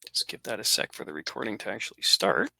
Just give that a sec for the recording to actually start.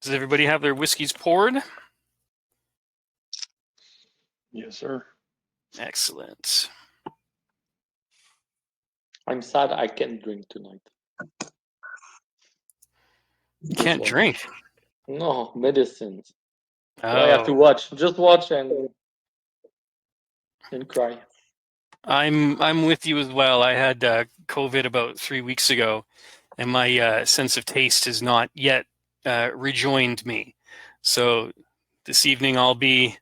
Does everybody have their whiskeys poured? Yes, sir. Excellent. I'm sad I can't drink tonight. Can't drink? No, medicines. Oh. So I have to watch. Just watch and cry. I'm with you as well. I had COVID about 3 weeks ago, and my sense of taste has not yet rejoined me. So this evening I'll be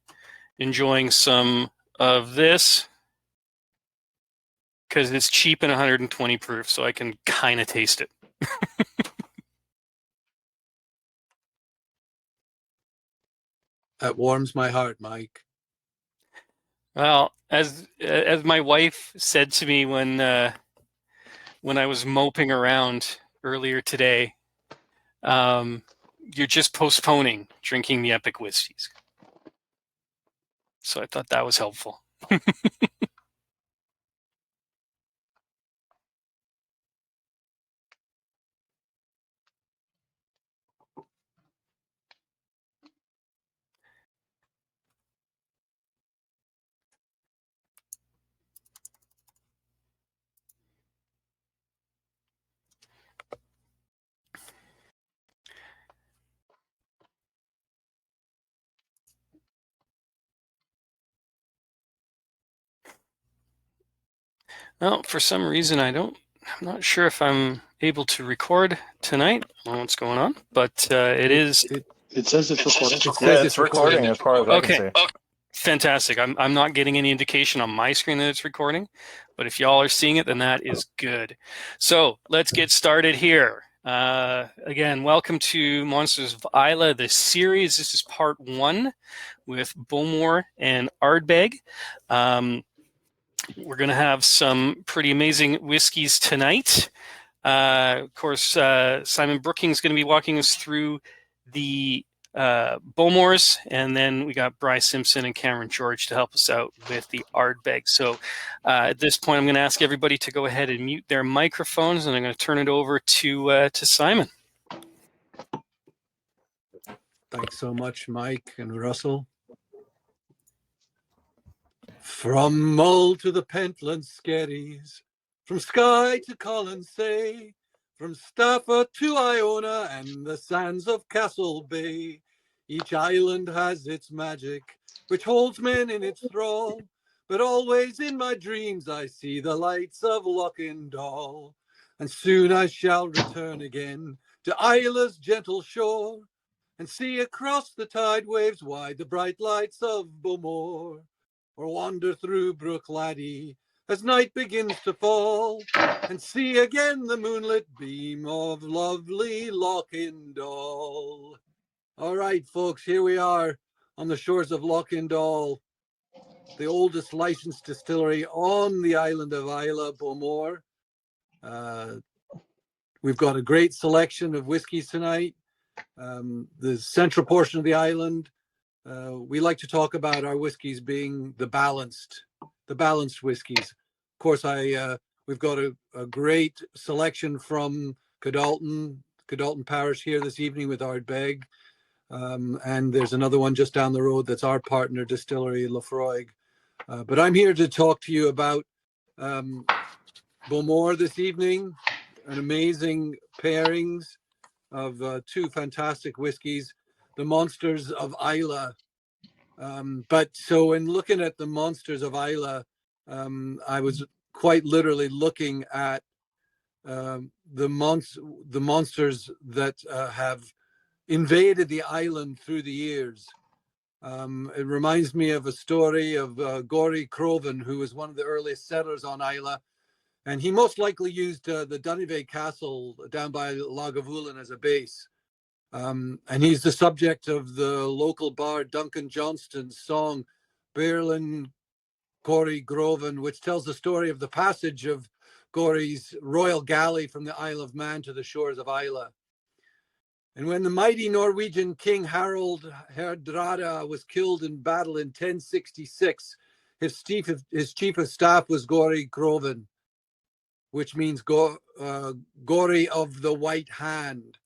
enjoying some of this because it's cheap and 120 proof, so I can kind of taste it. That warms my heart, Mike. Well, as my wife said to me when I was moping around earlier today, you're just postponing drinking the epic whiskeys. So I thought that was helpful. Well, for some reason I'm not sure if I'm able to record tonight. I don't know what's going on, but It says it's recording. says it's recording as far as I can see. Fantastic. I'm not getting any indication on my screen that it's recording, but if y'all are seeing it, then that is good. So let's get started here. Again, welcome to Monsters of Islay, the series. This is part 1 with Bowmore and Ardbeg. We're going to have some pretty amazing whiskeys tonight. Of course, Simon Brooking is going to be walking us through the Bowmores, and then we got Bryce Simpson and Cameron George to help us out with the Ardbeg. So at this point, I'm going to ask everybody to go ahead and mute their microphones, and I'm going to turn it over to Simon. Thanks so much, Mike and Russell. From Mull to the Pentland Skerries, from Skye to Colonsay, from Stafford to Iona and the sands of Castle Bay, each island has its magic, which holds men in its thrall, but always in my dreams I see the lights of Lochendal, and soon I shall return again to Isla's gentle shore, and see across the tide waves wide the bright lights of Bowmore, or wander through Brook Laddie as night begins to fall, and see again the moonlit beam of lovely Lochendal. All right, folks, here we are on the shores of Lochendal, the oldest licensed distillery on the island of Islay, Bowmore. We've got a great selection of whiskeys tonight. The central portion of the island, we like to talk about our whiskeys being the balanced whiskeys. Of course, we've got a great selection from Cadalton Parish here this evening with Ardbeg, and there's another one just down the road that's our partner distillery, Lefroy. But I'm here to talk to you about Bowmore this evening. An amazing pairings of 2 fantastic whiskeys, the Monsters of Islay. But so in looking at the Monsters of Islay, I was quite literally looking at the monsters that have invaded the island through the years. It reminds me of a story of Gory Crovan, who was one of the earliest settlers on Islay, And he most likely used the Dunivay Castle down by Lagavulin as a base. And he's the subject of the local bard Duncan Johnston's song, Beirlin Gorey Groven, which tells the story of the passage of Gorey's royal galley from the Isle of Man to the shores of Islay. And when the mighty Norwegian King Harald Hardrada was killed in battle in 1066, his chief of staff was Gorey Groven, which means Gorey of the White Hand,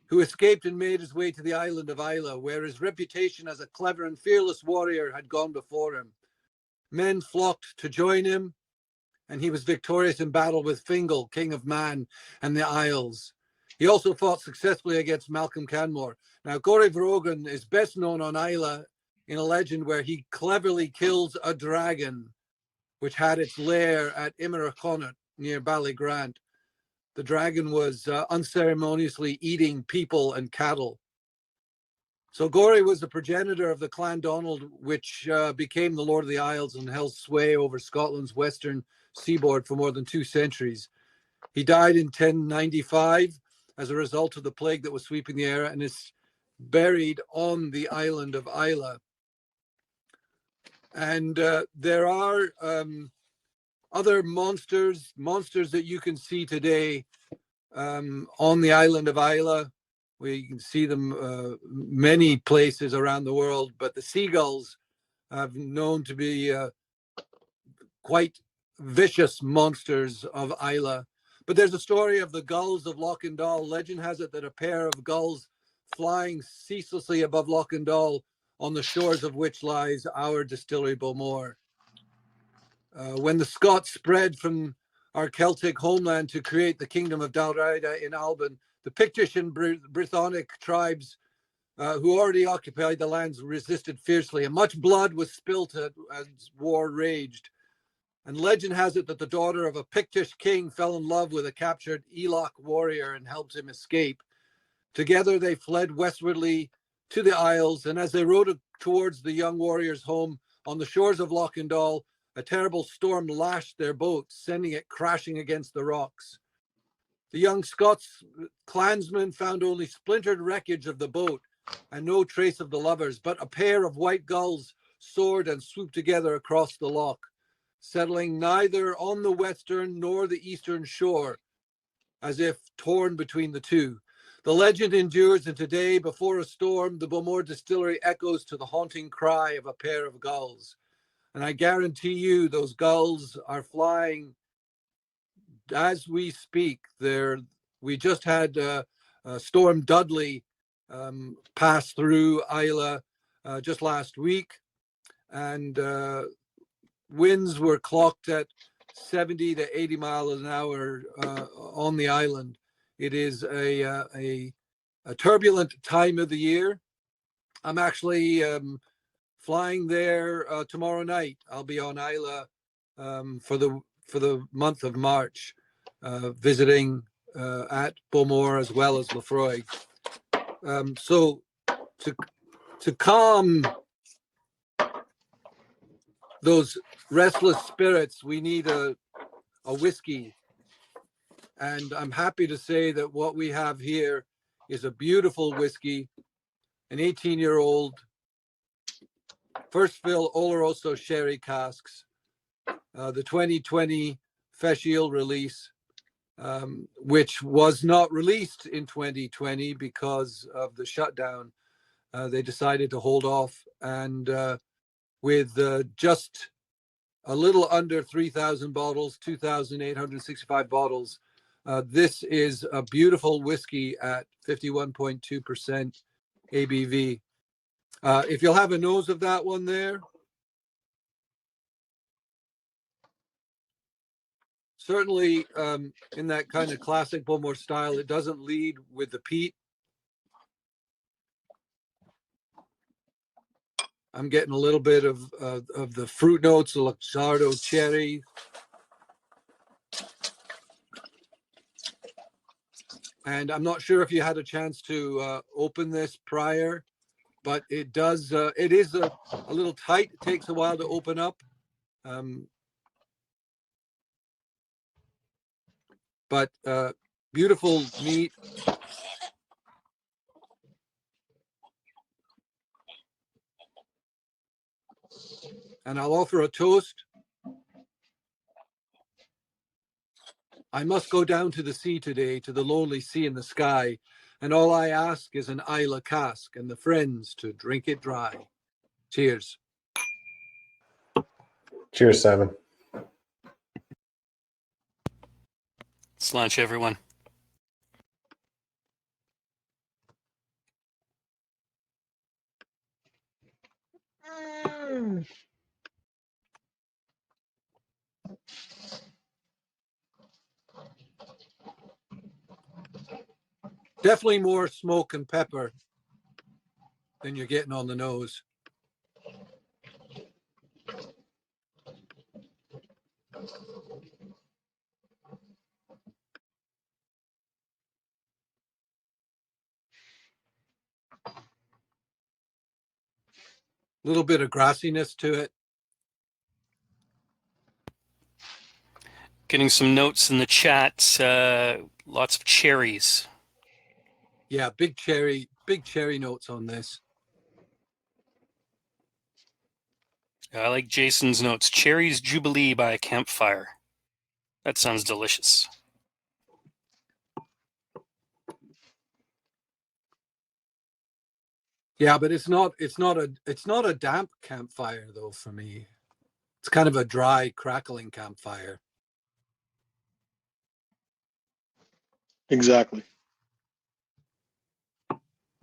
who escaped and made his way to the island of Islay, where his reputation as a clever and fearless warrior had gone before him. Men flocked to join him, and he was victorious in battle with Fingal, King of Man, and the Isles. He also fought successfully against Malcolm Canmore. Now, Gorey Vrogan is best known on Islay in a legend where he cleverly kills a dragon, which had its lair at Immerachonnet near Ballygrant. The dragon was unceremoniously eating people and cattle. So Gorey was the progenitor of the Clan Donald, which became the Lord of the Isles and held sway over Scotland's western seaboard for more than 2 centuries. He died in 1095 as a result of the plague that was sweeping the area, and is buried on the island of Islay. And there are other monsters that you can see today on the island of Islay. We can see them many places around the world, but the seagulls have known to be quite vicious monsters of Islay. But there's a story of the Gulls of Lochendal. Legend has it that a pair of gulls flying ceaselessly above Lochendal, on the shores of which lies our distillery Bowmore. When the Scots spread from our Celtic homeland to create the kingdom of Dalriada in Alban, the Pictish and Brythonic tribes who already occupied the lands resisted fiercely, and much blood was spilt as war raged. And legend has it that the daughter of a Pictish king fell in love with a captured Eloch warrior and helped him escape. Together they fled westwardly to the Isles, and as they rode towards the young warrior's home on the shores of Lochendal, a terrible storm lashed their boat, sending it crashing against the rocks. The young Scots clansmen found only splintered wreckage of the boat and no trace of the lovers, but a pair of white gulls soared and swooped together across the loch, settling neither on the western nor the eastern shore, as if torn between the two. The legend endures, and today, before a storm, the Bowmore distillery echoes to the haunting cry of a pair of gulls. And I guarantee you those gulls are flying as we speak. We just had Storm Dudley pass through Islay just last week, and winds were clocked at 70 to 80 miles an hour on the island. It is a turbulent time of the year. I'm actually flying there tomorrow night. I'll be on Islay for the month of March, visiting at Bowmore as well as Lefroy. So to calm those restless spirits, we need a whiskey. And I'm happy to say that what we have here is a beautiful whiskey, an 18-year-old first fill Oloroso sherry casks, the 2020 Feis Ile Release, which was not released in 2020 because of the shutdown. They decided to hold off, and with just a little under 3,000 bottles, 2,865 bottles, this is a beautiful whiskey at 51.2% ABV. If you'll have a nose of that one there. Certainly in that kind of classic Bowmore style, it doesn't lead with the peat. I'm getting a little bit of the fruit notes, the Luxardo cherry. And I'm not sure if you had a chance to open this prior, but it does. It is a little tight. It takes a while to open up. but beautiful meat. And I'll offer a toast. I must go down to the sea today, to the lonely sea in the sky, and all I ask is an Islay cask and the friends to drink it dry. Cheers. Cheers, Simon. Let's launch, everyone. Definitely more smoke and pepper than you're getting on the nose. A little bit of grassiness to it. Getting some notes in the chat. Lots of cherries. Yeah, big cherry notes on this. I like Jason's notes. Cherries Jubilee by a campfire. That sounds delicious. Yeah, but it's not a damp campfire though for me. It's kind of a dry, crackling campfire. Exactly.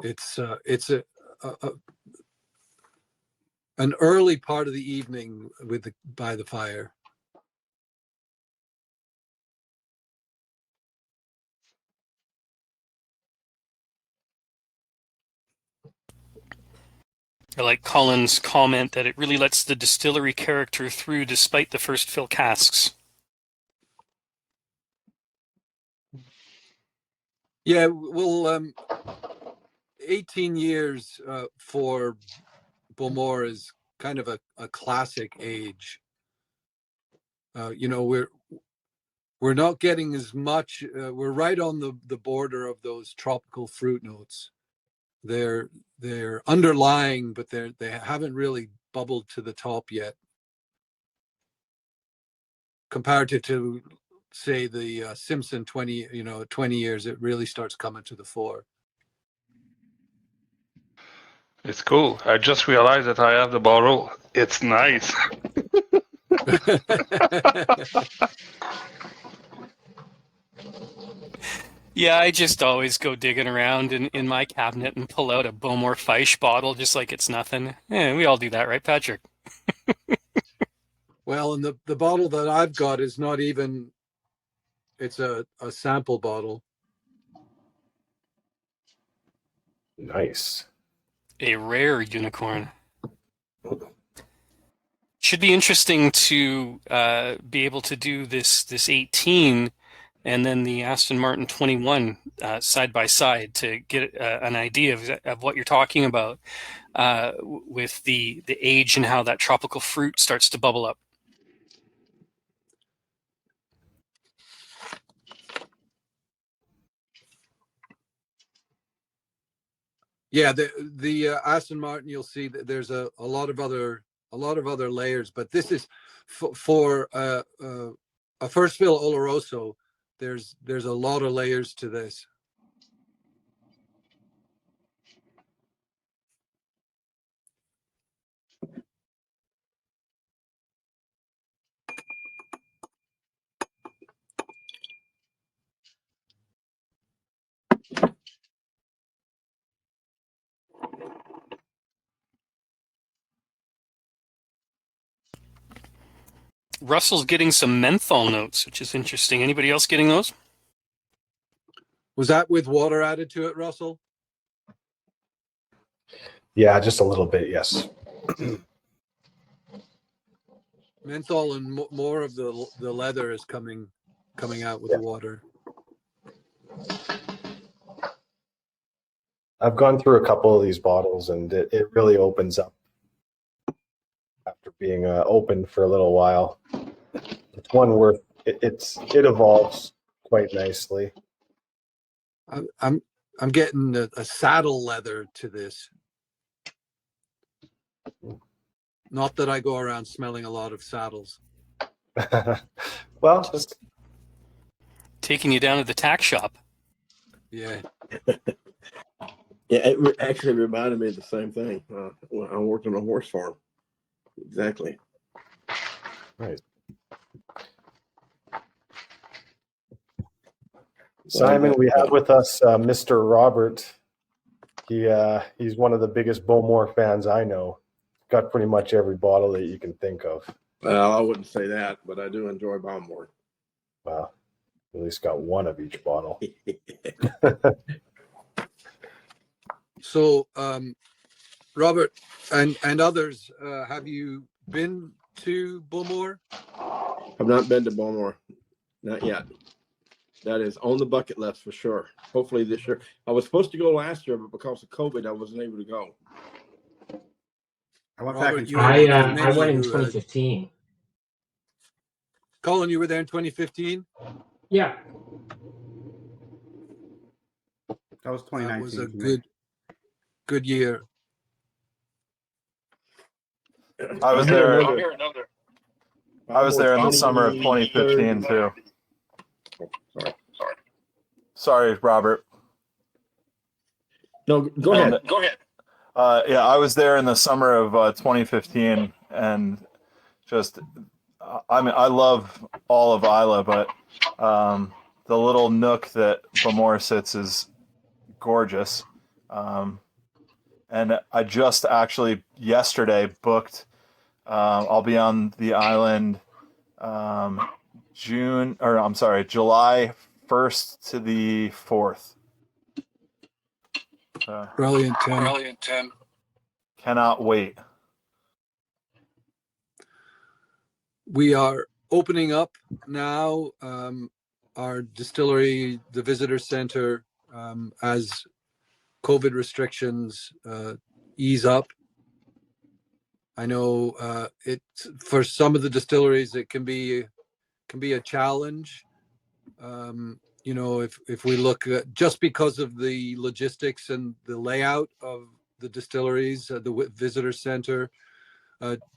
It's an early part of the evening by the fire. I like Colin's comment that it really lets the distillery character through despite the first fill casks. Yeah, well, 18 years for Bowmore is kind of a classic age. We're not getting as much. We're right on the border of those tropical fruit notes. They're underlying, but they haven't really bubbled to the top yet. Comparative to, say, the Simpson 20 years, it really starts coming to the fore. It's cool. I just realized that I have the bottle. It's nice. Yeah, I just always go digging around in my cabinet and pull out a Bowmore Feis bottle just like it's nothing. Yeah, we all do that, right, Patrick? Well, and the bottle that I've got is not even, it's a sample bottle. Nice. A rare unicorn. Should be interesting to be able to do this 18 and then the Aston Martin 21 side by side to get an idea of what you're talking about with the age and how that tropical fruit starts to bubble up. Yeah, the Aston Martin, you'll see that there's a lot of other layers, but this is for a first fill Oloroso. There's a lot of layers to this. Russell's getting some menthol notes, which is interesting. Anybody else getting those? Was that with water added to it, Russell? Yeah, just a little bit, yes. Menthol and more of the leather is coming out with the water. I've gone through a couple of these bottles, and it really opens up after being open for a little while. It's one worth it evolves quite nicely. I'm getting a saddle leather to this. Not that I go around smelling a lot of saddles. Well, Taking you down to the tack shop. Yeah. Yeah, it actually reminded me of the same thing when I worked on a horse farm. Exactly. right. Simon, we have with us Mr. Robert. He's one of the biggest Bowmore fans I know. Got pretty much every bottle that you can think of. Well, I wouldn't say that, but I do enjoy Bowmore. Wow. At least got one of each bottle. So, Robert and others, have you been to Bowmore? I've not been to Bowmore, not yet. That is on the bucket list for sure. Hopefully this year. I was supposed to go last year, but because of COVID, I wasn't able to go. I went Robert, back in I went in 2015. Colin, you were there in 2015? Yeah. That was 2019. That was a good year. I was there. I was there in the summer of 2015 too. Sorry, Robert. No, go ahead. Yeah, I was there in the summer of 2015, and just, I mean, I love all of Islay, but the little nook that Bowmore sits is gorgeous. And I just actually yesterday booked. I'll be on the island July 1st to the 4th. Brilliant, Tim. Cannot wait. We are opening up now our distillery, the visitor center, as COVID restrictions ease up. I know for some of the distilleries it can be a challenge. You know, if we look at, just because of the logistics and the layout of the distilleries, the visitor center,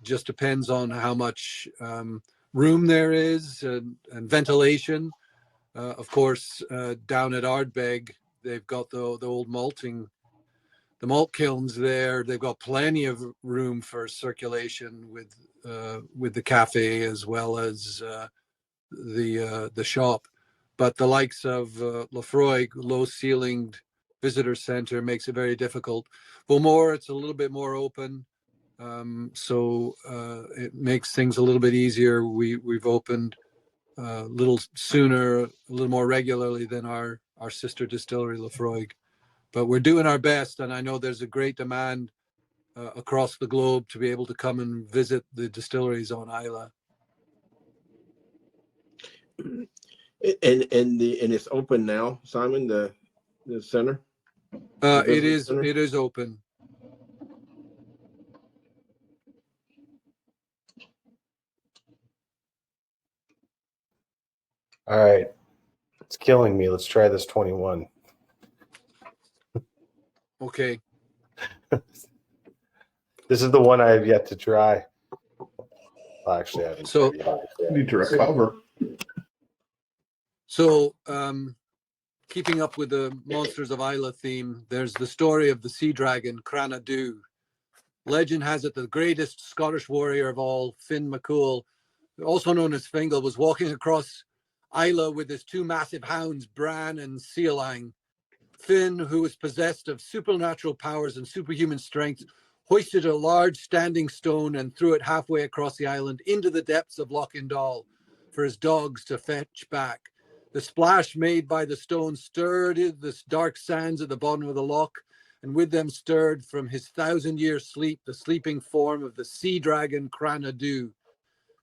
just depends on how much room there is and ventilation. Of course, down at Ardbeg, they've got the old malting, the malt kilns there. They've got plenty of room for circulation with the cafe as well as the shop. But the likes of Lefroy, low-ceilinged visitor center, makes it very difficult. Bowmore, it's a little bit more open, so it makes things a little bit easier. We've opened a little sooner, a little more regularly than our sister distillery, Lefroy. But we're doing our best, and I know there's a great demand across the globe to be able to come and visit the distilleries on Islay. And it's open now, Simon, the center? It is open. All right. It's killing me. Let's try this 21. Okay. This is the one I have yet to try. Well, actually, I haven't tried it. Need to recover. So, keeping up with the Monsters of Islay theme, there's the story of the sea dragon, Cranadhu. Legend has it the greatest Scottish warrior of all, Finn MacCool, also known as Fingal, was walking across Islay with his two massive hounds, Bran and Sealang. Finn, who was possessed of supernatural powers and superhuman strength, hoisted a large standing stone and threw it halfway across the island into the depths of Lochendal for his dogs to fetch back. The splash made by the stone stirred the dark sands at the bottom of the loch, and with them stirred from his 1,000-year sleep the sleeping form of the sea dragon Cranadhu.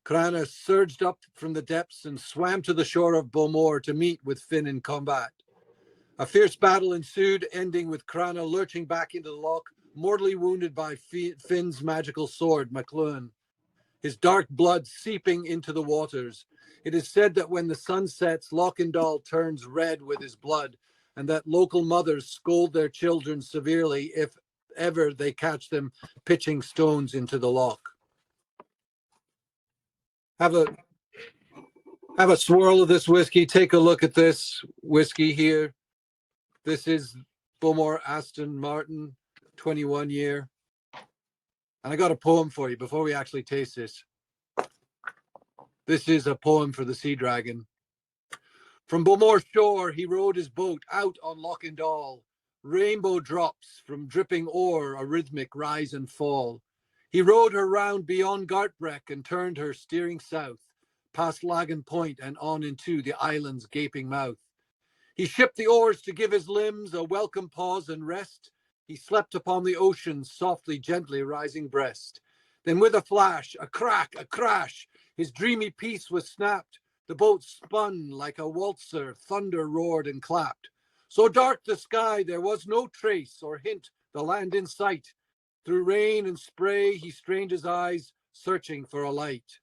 Crana surged up from the depths and swam to the shore of Bowmore to meet with Finn in combat. A fierce battle ensued, ending with Crana lurching back into the loch, mortally wounded by Finn's magical sword, MacLuhan. his dark blood seeping into the waters. It is said that when the sun sets, Lochendal turns red with his blood, and that local mothers scold their children severely if ever they catch them pitching stones into the loch. Have a swirl of this whiskey. Take a look at this whiskey here. This is Bowmore Aston Martin, 21 year. And I got a poem for you before we actually taste this. This is a poem for the sea dragon. From Bowmore shore, he rowed his boat out on Lochendal. Rainbow drops from dripping oar, a rhythmic rise and fall. He rowed her round beyond Gartbreck and turned her steering south, past Lagan Point and on into the island's gaping mouth. He shipped the oars to give his limbs a welcome pause and rest. He slept upon the ocean's softly, gently rising breast. Then with a flash, a crack, a crash, his dreamy peace was snapped. The boat spun like a waltzer, thunder roared and clapped. So dark the sky, there was no trace or hint the land in sight. Through rain and spray, he strained his eyes, searching for a light.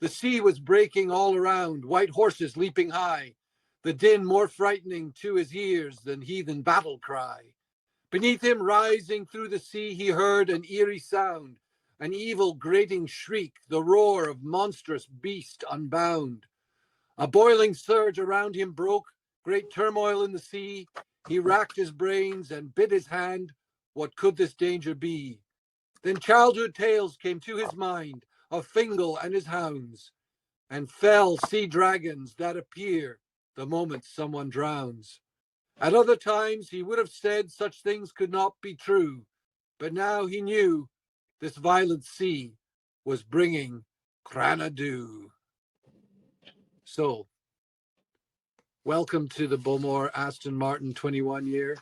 The sea was breaking all around, white horses leaping high, the din more frightening to his ears than heathen battle cry. Beneath him, rising through the sea, he heard an eerie sound, an evil grating shriek, the roar of monstrous beast unbound. A boiling surge around him broke, great turmoil in the sea. He racked his brains and bit his hand. What could this danger be? Then childhood tales came to his mind of Fingal and his hounds, and fell sea dragons that appear the moment someone drowns. At other times he would have said such things could not be true, but now he knew this violent sea was bringing Cranadu. So, welcome to the Bowmore Aston Martin 21 year.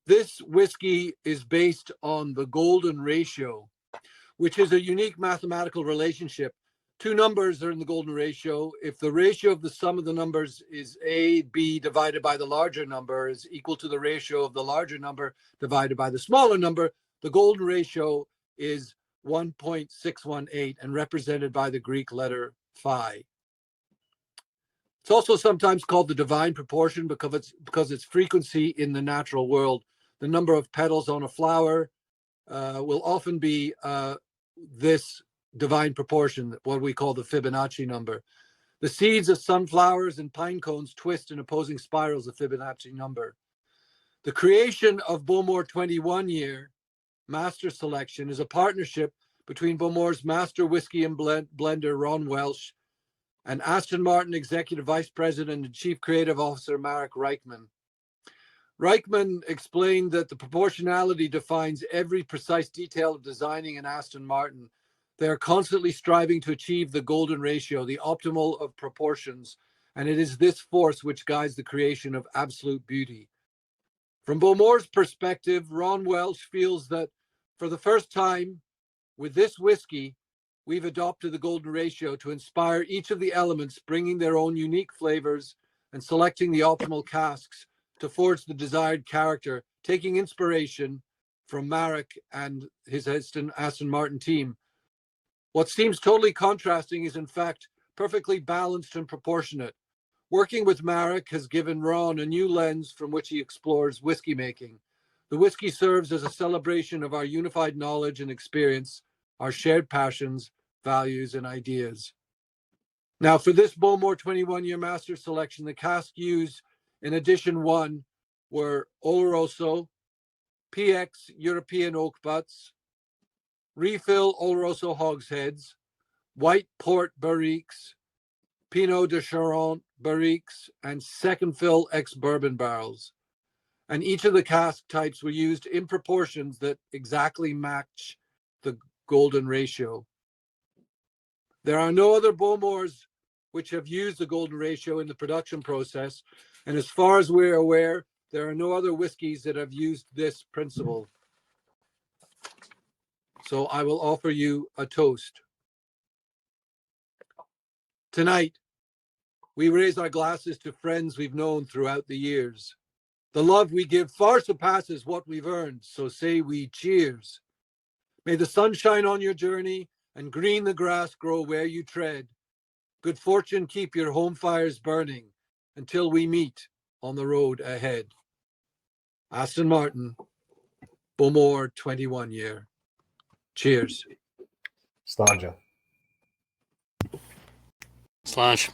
This whiskey is based on the golden ratio, which is a unique mathematical relationship. Two numbers are in the golden ratio. If the ratio of the sum of the numbers is A, B divided by the larger number is equal to the ratio of the larger number divided by the smaller number, the golden ratio is 1.618 and represented by the Greek letter phi. It's also sometimes called the divine proportion because its frequency in the natural world. The number of petals on a flower will often be this divine proportion, what we call the Fibonacci number. The seeds of sunflowers and pine cones twist in opposing spirals of Fibonacci number. The creation of Bowmore 21 year master selection is a partnership between Bowmore's master whiskey and blender Ron Welsh and Aston Martin Executive Vice President and Chief Creative Officer Marek Reichman. Reichman explained that the proportionality defines every precise detail of designing an Aston Martin. They are constantly striving to achieve the golden ratio, the optimal of proportions, and it is this force which guides the creation of absolute beauty. From Bowmore's perspective, Ron Welsh feels that for the first time with this whiskey, we've adopted the golden ratio to inspire each of the elements, bringing their own unique flavors and selecting the optimal casks to forge the desired character, taking inspiration from Marek and his Aston Martin team. What seems totally contrasting is in fact perfectly balanced and proportionate. Working with Marek has given Ron a new lens from which he explores whiskey making. The whiskey serves as a celebration of our unified knowledge and experience, our shared passions, values, and ideas. Now, for this Bowmore 21 year master selection, the cask used in edition 1 were Oloroso, PX European oak butts, refill Oloroso hogsheads, white port barriques, Pinot de Charente barriques, and second fill ex-bourbon barrels. And each of the cask types were used in proportions that exactly match the golden ratio. There are no other Bowmores which have used the golden ratio in the production process, and as far as we're aware, there are no other whiskeys that have used this principle. So I will offer you a toast. Tonight, we raise our glasses to friends we've known throughout the years. The love we give far surpasses what we've earned, so say we cheers. May the sun shine on your journey, and green the grass grow where you tread. Good fortune keep your home fires burning until we meet on the road ahead. Aston Martin, Bowmore 21 year. Cheers. Slanja. Slash.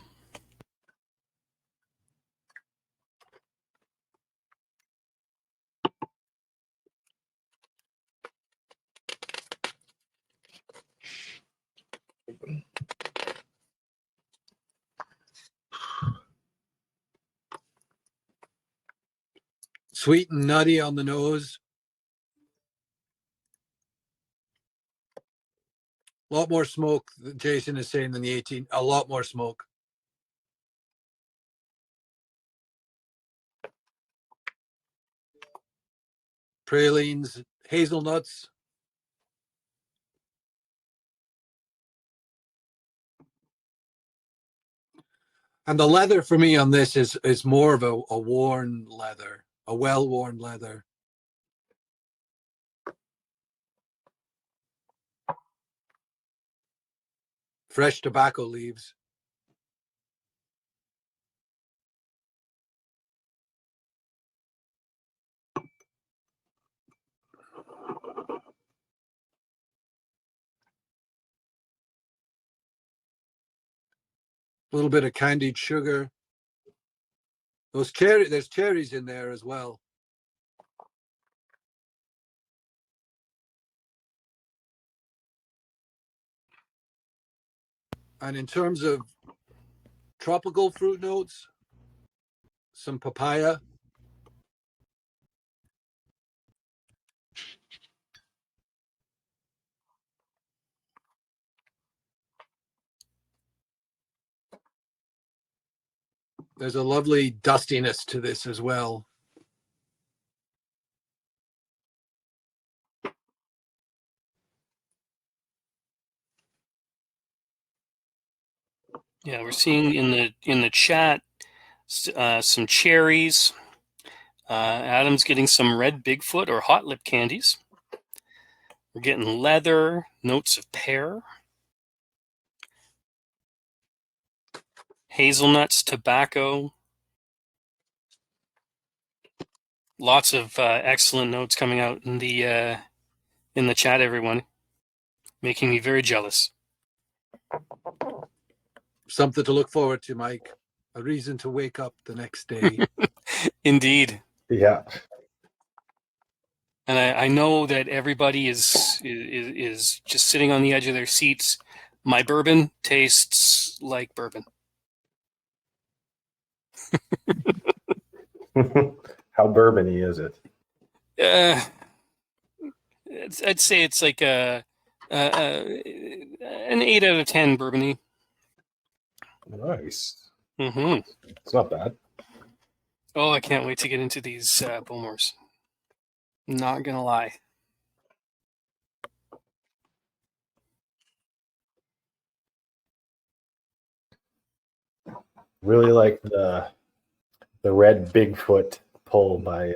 Sweet and nutty on the nose. A lot more smoke, Jason is saying, than the 18. A lot more smoke. Pralines, hazelnuts. And the leather for me on this is more of a worn leather, a well-worn leather. Fresh tobacco leaves. A little bit of candied sugar. There's cherries in there as well. And in terms of tropical fruit notes, some papaya. There's a lovely dustiness to this as well. Yeah, we're seeing in the chat some cherries. Adam's getting some red Bigfoot or hot lip candies. We're getting leather, notes of pear, hazelnuts, tobacco. Lots of excellent notes coming out in the chat, everyone. Making me very jealous. Something to look forward to, Mike. A reason to wake up the next day. Indeed. Yeah. And I know that everybody is just sitting on the edge of their seats. My bourbon tastes like bourbon. How bourbony is it? I'd say it's like an 8 out of 10 bourbony. Nice. Mm-hmm. It's not bad. Oh, I can't wait to get into these Bowmores. Not gonna lie. Really like the red Bigfoot pull by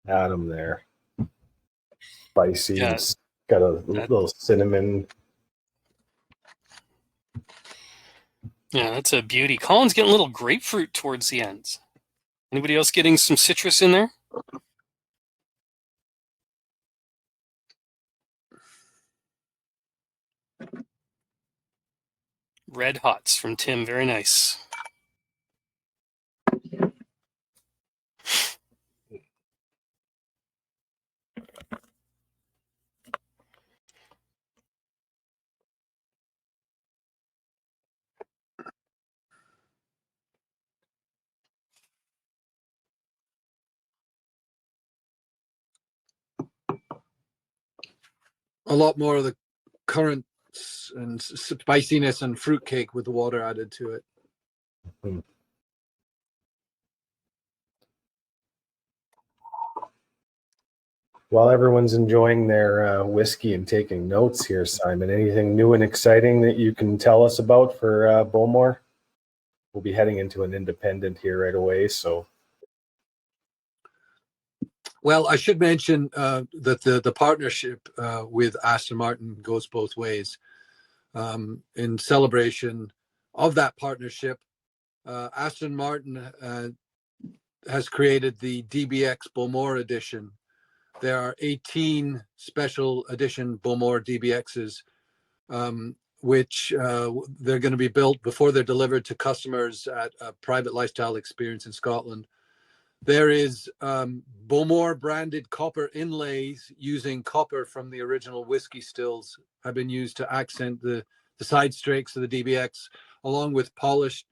Adam there. Spicy. Yeah, It's got a little cinnamon. Yeah, that's a beauty. Colin's getting a little grapefruit towards the ends. Anybody else getting some citrus in there? Red Hots from Tim. Very nice. A lot more of the currants and spiciness and fruitcake with the water added to it. While everyone's enjoying their whiskey and taking notes here, Simon, anything new and exciting that you can tell us about for Bowmore? We'll be heading into an independent here right away, so. Well, I should mention that the partnership with Aston Martin goes both ways. In celebration of that partnership, Aston Martin has created the DBX Bowmore edition. There are 18 special edition Bowmore DBXs, which they're going to be built before they're delivered to customers at a private lifestyle experience in Scotland. There is Bowmore branded copper inlays using copper from the original whiskey stills have been used to accent the side strakes of the DBX, along with polished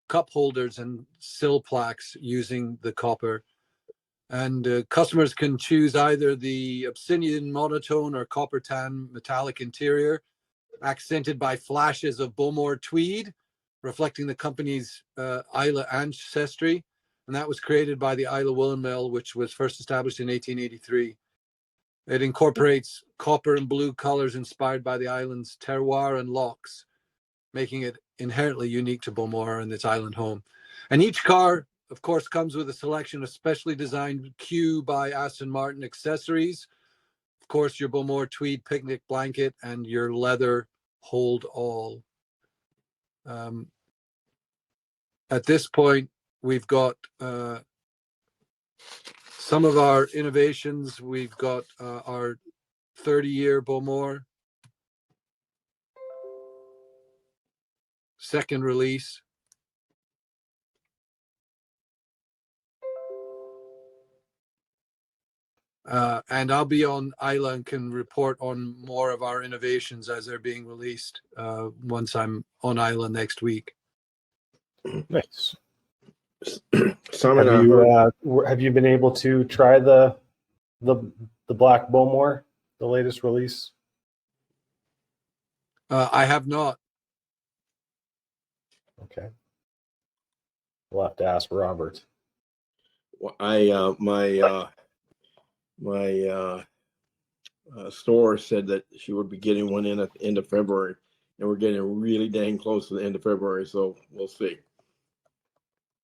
cup holders and sill plaques using the copper. And customers can choose either the obsidian monotone or copper tan metallic interior, accented by flashes of Bowmore tweed, reflecting the company's Islay ancestry. And that was created by the Islay Woolen Mill, which was first established in 1883. It incorporates copper and blue colors inspired by the island's terroir and locks, making it inherently unique to Bowmore and its island home. And each car, of course, comes with a selection of specially designed Q by Aston Martin accessories. Of course, your Bowmore tweed picnic blanket and your leather hold all. At this point, we've got some of our innovations. We've got our 30-year Bowmore second release. And I'll be on Islay and can report on more of our innovations as they're being released once I'm on Islay next week. Nice. Simon, have you been able to try the Black Bowmore, the latest release? I have not. Okay. We'll have to ask Robert. My store said that she would be getting one in at the end of February, and we're getting really dang close to the end of February, so we'll see.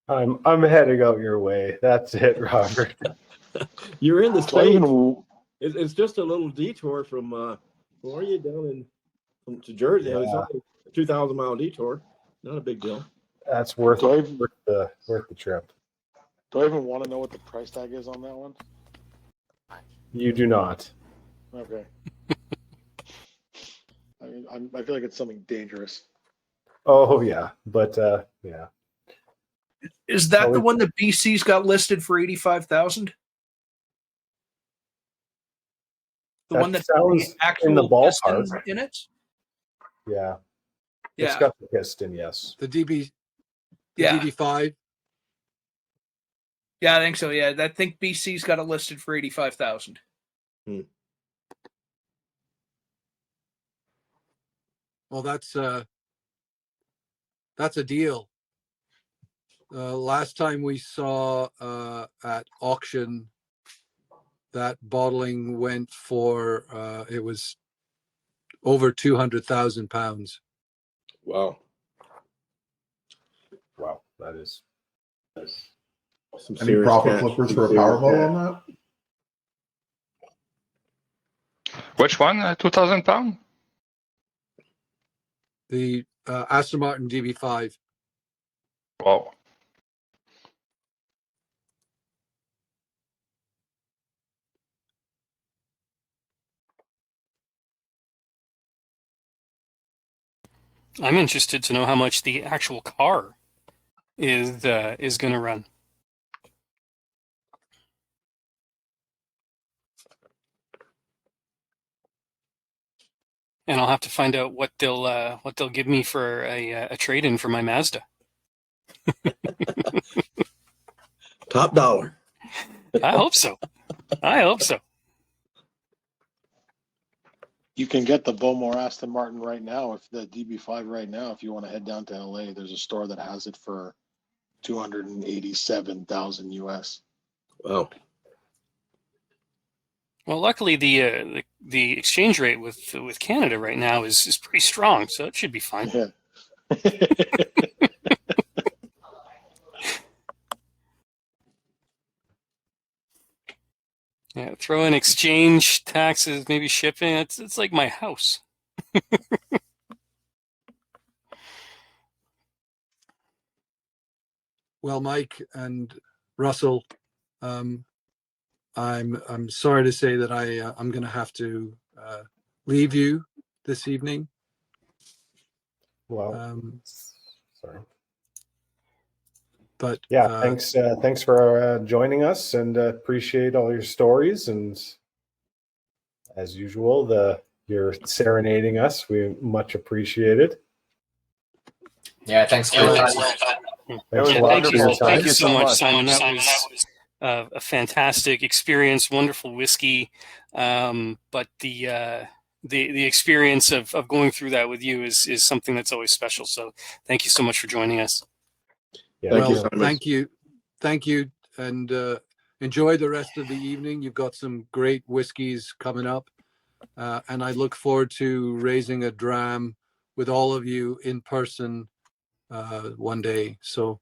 I'm heading out your way. That's it, Robert. You're in the States. It's just a little detour from where are you down to Jersey? Yeah. It's only a 2,000-mile detour. Not a big deal. That's worth the trip. Do I even want to know what the price tag is on that one? You do not. Okay. I mean, I feel like it's something dangerous. Oh yeah, but yeah. Is that the one that BC's got listed for 85,000? The one that sounds actual in the ballpark in it? Yeah. Yeah. It's got the piston, yes. The DB5. Yeah, I think so. Yeah, I think BC's got it listed for 85,000. Well, that's a deal. Last time we saw at auction, that bottling went for it was over £200,000. Wow. Wow, that is some any profit flippers for a Powerball on that? Which one? £2,000? The Aston Martin Db5. Wow. I'm interested to know how much the actual car is going to run. And I'll have to find out what they'll give me for a trade-in for my Mazda. Top dollar. I hope so. I hope so. You can get the Bowmore Aston Martin right now, if the DB5 right now, if you want to head down to LA, there's a store that has it for $287,000 US. Wow. Well, luckily the exchange rate with Canada right now is pretty strong, so it should be fine. Yeah. Yeah, throw in exchange, taxes, maybe shipping. It's like my house. well, Mike and Russell, I'm sorry to say that I'm going to have to leave you this evening. Well, sorry. But yeah, thanks for joining us, and appreciate all your stories. And as usual, you're serenading us. We much appreciate it. Yeah, thanks for that. Thank you so much, Simon. That was a fantastic experience, wonderful whiskey. But the experience of going through that with you is something that's always special. So thank you so much for joining us. Yeah, thank you, and enjoy the rest of the evening. You've got some great whiskeys coming up, and I look forward to raising a dram with all of you in person one day. So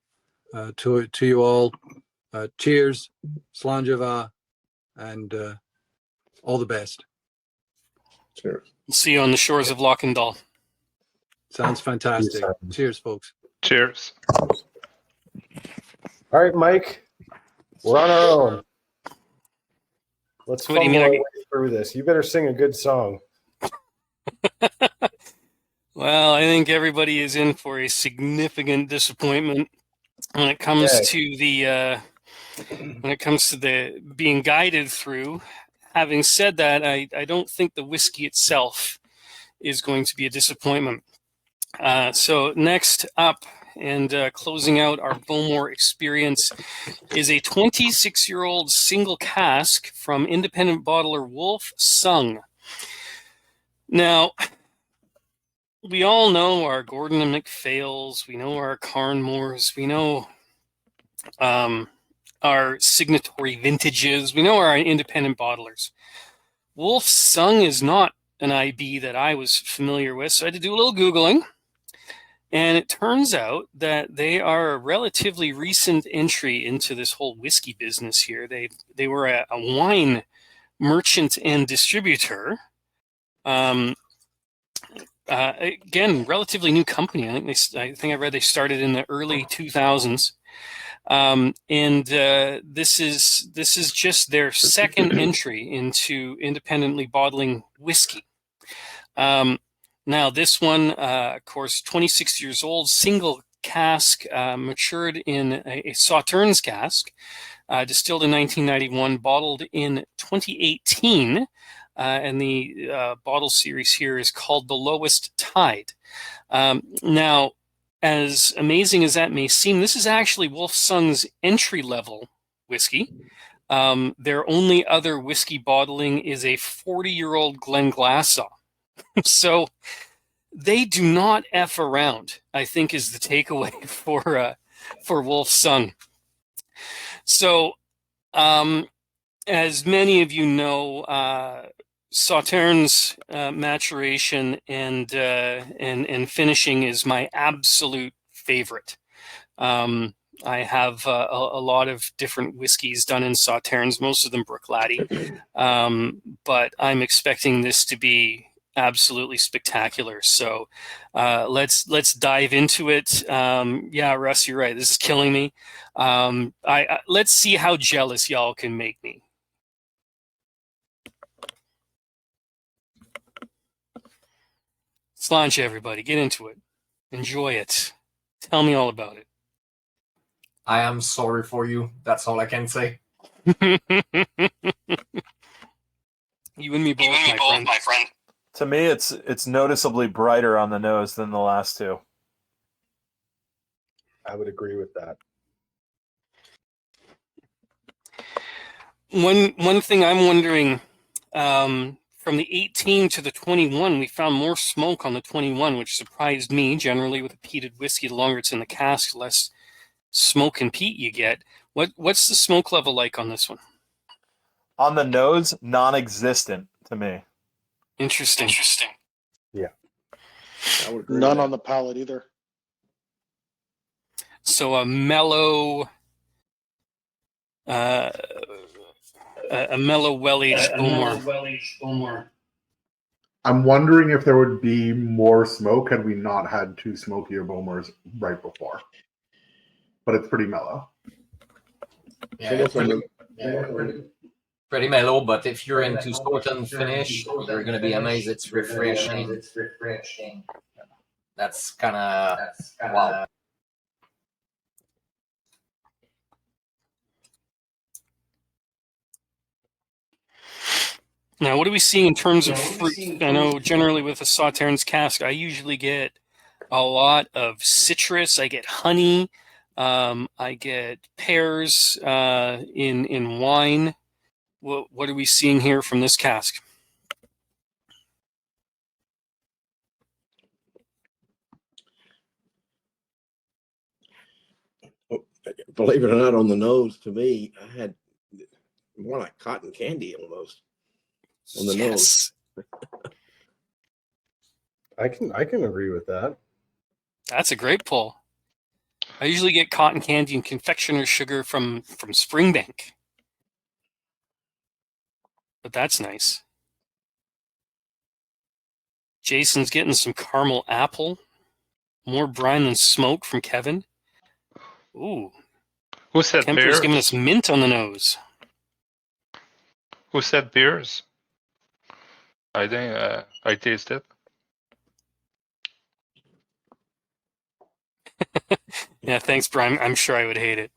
to you all, cheers, Slàinte, and all the best. Cheers. We'll see you on the shores of Lochendal. Sounds fantastic. Cheers, folks. Cheers. All right, Mike, we're on our own. Let's fumble our way through this. You better sing a good song. Well, I think everybody is in for a significant disappointment when it comes to the being guided through. Having said that, I don't think the whiskey itself is going to be a disappointment. So next up, and closing out our Bowmore experience, is a 26-year-old single cask from independent bottler Woolf Sung. Now, we all know our Gordon and MacPhails, we know our Carnmores, we know our signatory vintages, we know our independent bottlers. Woolf Sung is not an IB that I was familiar with, so I had to do a little Googling. And it turns out that they are a relatively recent entry into this whole whiskey business here. They were a wine merchant and distributor. Again, relatively new company. I think I read they started in the early 2000s. This is just their second entry into independently bottling whiskey. Now, this one, of course, 26 years old, single cask, matured in a Sauternes cask, distilled in 1991, bottled in 2018, and the bottle series here is called The Lowest Tide. Now, as amazing as that may seem, this is actually Woolf Sung's entry-level whiskey. Their only other whiskey bottling is a 40-year-old Glenglassaugh. So they do not F around, I think, is the takeaway for Woolf Sung. So, as many of you know, Sauternes maturation and finishing is my absolute favorite. I have a lot of different whiskeys done in Sauternes, most of them Bruichladdich, but I'm expecting this to be absolutely spectacular. So let's dive into it. Yeah, Russ, you're right. This is killing me. Let's see how jealous y'all can make me. Slàinte, everybody. Get into it. Enjoy it. Tell me all about it. I am sorry for you. That's all I can say. You and me both, my friend. To me, it's noticeably brighter on the nose than the last two. I would agree with that. One thing I'm wondering, from the 18 to the 21, we found more smoke on the 21, which surprised me. Generally, with a peated whiskey, the longer it's in the cask, the less smoke and peat you get. What's the smoke level like on this one? On the nose, non-existent to me. Interesting. Yeah. None on the palate either. So a mellow, well-aged Bowmore. I'm wondering if there would be more smoke had we not had two smokier Bowmores right before. but it's pretty mellow. Yeah, it's pretty mellow, but if you're into Scotland finish, you're going to be amazed. It's refreshing. That's kind of wow. Now, what are we seeing in terms of fruit? I know generally with a Sauternes cask, I usually get a lot of citrus. I get honey. I get pears in wine. What are we seeing here from this cask? Believe it or not, on the nose, to me, I had more like cotton candy almost on the nose. I can agree with that. That's a great pull. I usually get cotton candy and confectioner's sugar from Springbank, but that's nice. Jason's getting some caramel apple, more brine than smoke from Kevin. Ooh. Who said Kemper's beers? giving us mint on the nose. Who said beers? I think I tasted. Yeah, thanks, Brian. I'm sure I would hate it.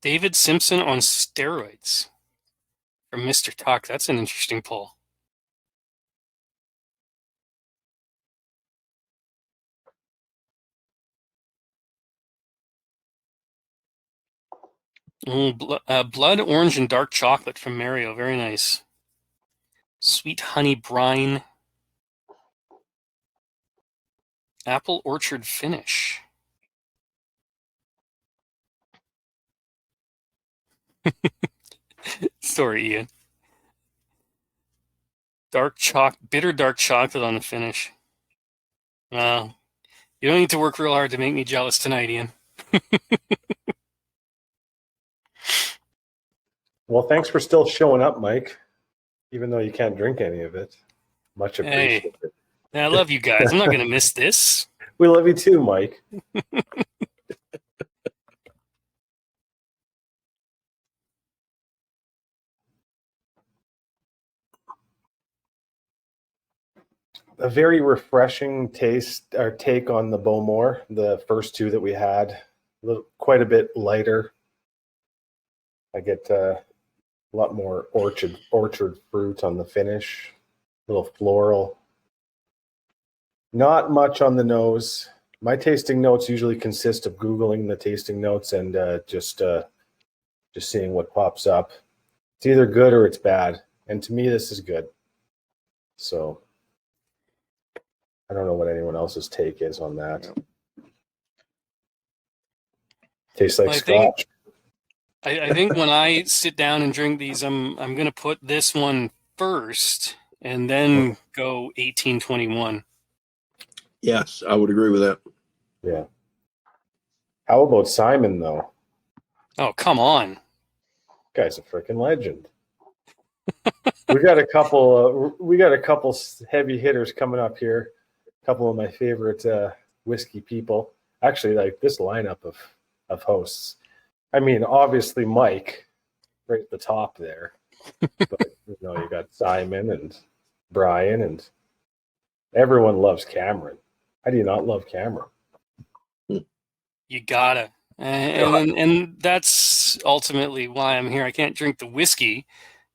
David Simpson on steroids from Mr. Talk. That's an interesting poll. Blood orange and dark chocolate from Mario. Very nice. Sweet honey brine. Apple orchard finish. Sorry, Ian. Bitter dark chocolate on the finish. Well, you don't need to work real hard to make me jealous tonight, Ian. Well, thanks for still showing up, Mike, even though you can't drink any of it. Much appreciated. Hey, I love you guys. I'm not going to miss this. We love you too, Mike. A very refreshing taste or take on the Bowmore. The first two that we had, quite a bit lighter. I get a lot more orchard fruit on the finish. A little floral. Not much on the nose. My tasting notes usually consist of Googling the tasting notes and just seeing what pops up. It's either good or it's bad. And to me, this is good. So I don't know what anyone else's take is on that. Tastes like Scotch. I think when I sit down and drink these, I'm going to put this one first and then go 1821. Yes, I would agree with that. Yeah. How about Simon, though? Oh, come on. Guy's a freaking legend. we got a couple heavy hitters coming up here. A couple of my favorite whiskey people. Actually, like this lineup of hosts. I mean, obviously Mike, right at the top there. But you got Simon and Brian, and everyone loves Cameron. How do you not love Cameron? You gotta. And that's ultimately why I'm here. I can't drink the whiskey.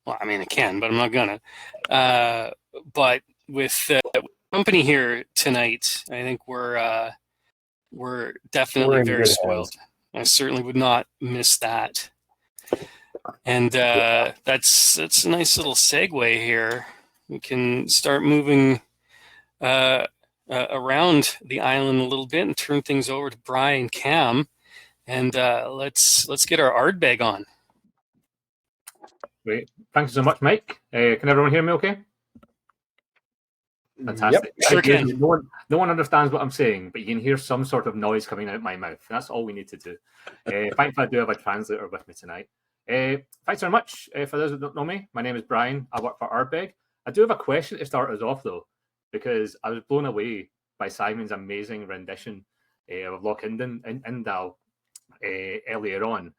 Well, I mean, I can, but I'm not gonna. But with company here tonight, I think we're definitely very spoiled. I certainly would not miss that. And that's a nice little segue here. We can start moving around the island a little bit and turn things over to Brian and Cam. And let's get our Ardbeg on. Great. Thank you so much, Mike. Can everyone hear me okay? Fantastic. Yep, sure can. No one understands what I'm saying, but you can hear some sort of noise coming out of my mouth. That's all we need to do. Thankfully, I do have a translator with me tonight. Thanks very much. For those who don't know me, my name is Brian. I work for Ardbeg. I do have a question to start us off, though, because I was blown away by Simon's amazing rendition of Lochendal earlier on.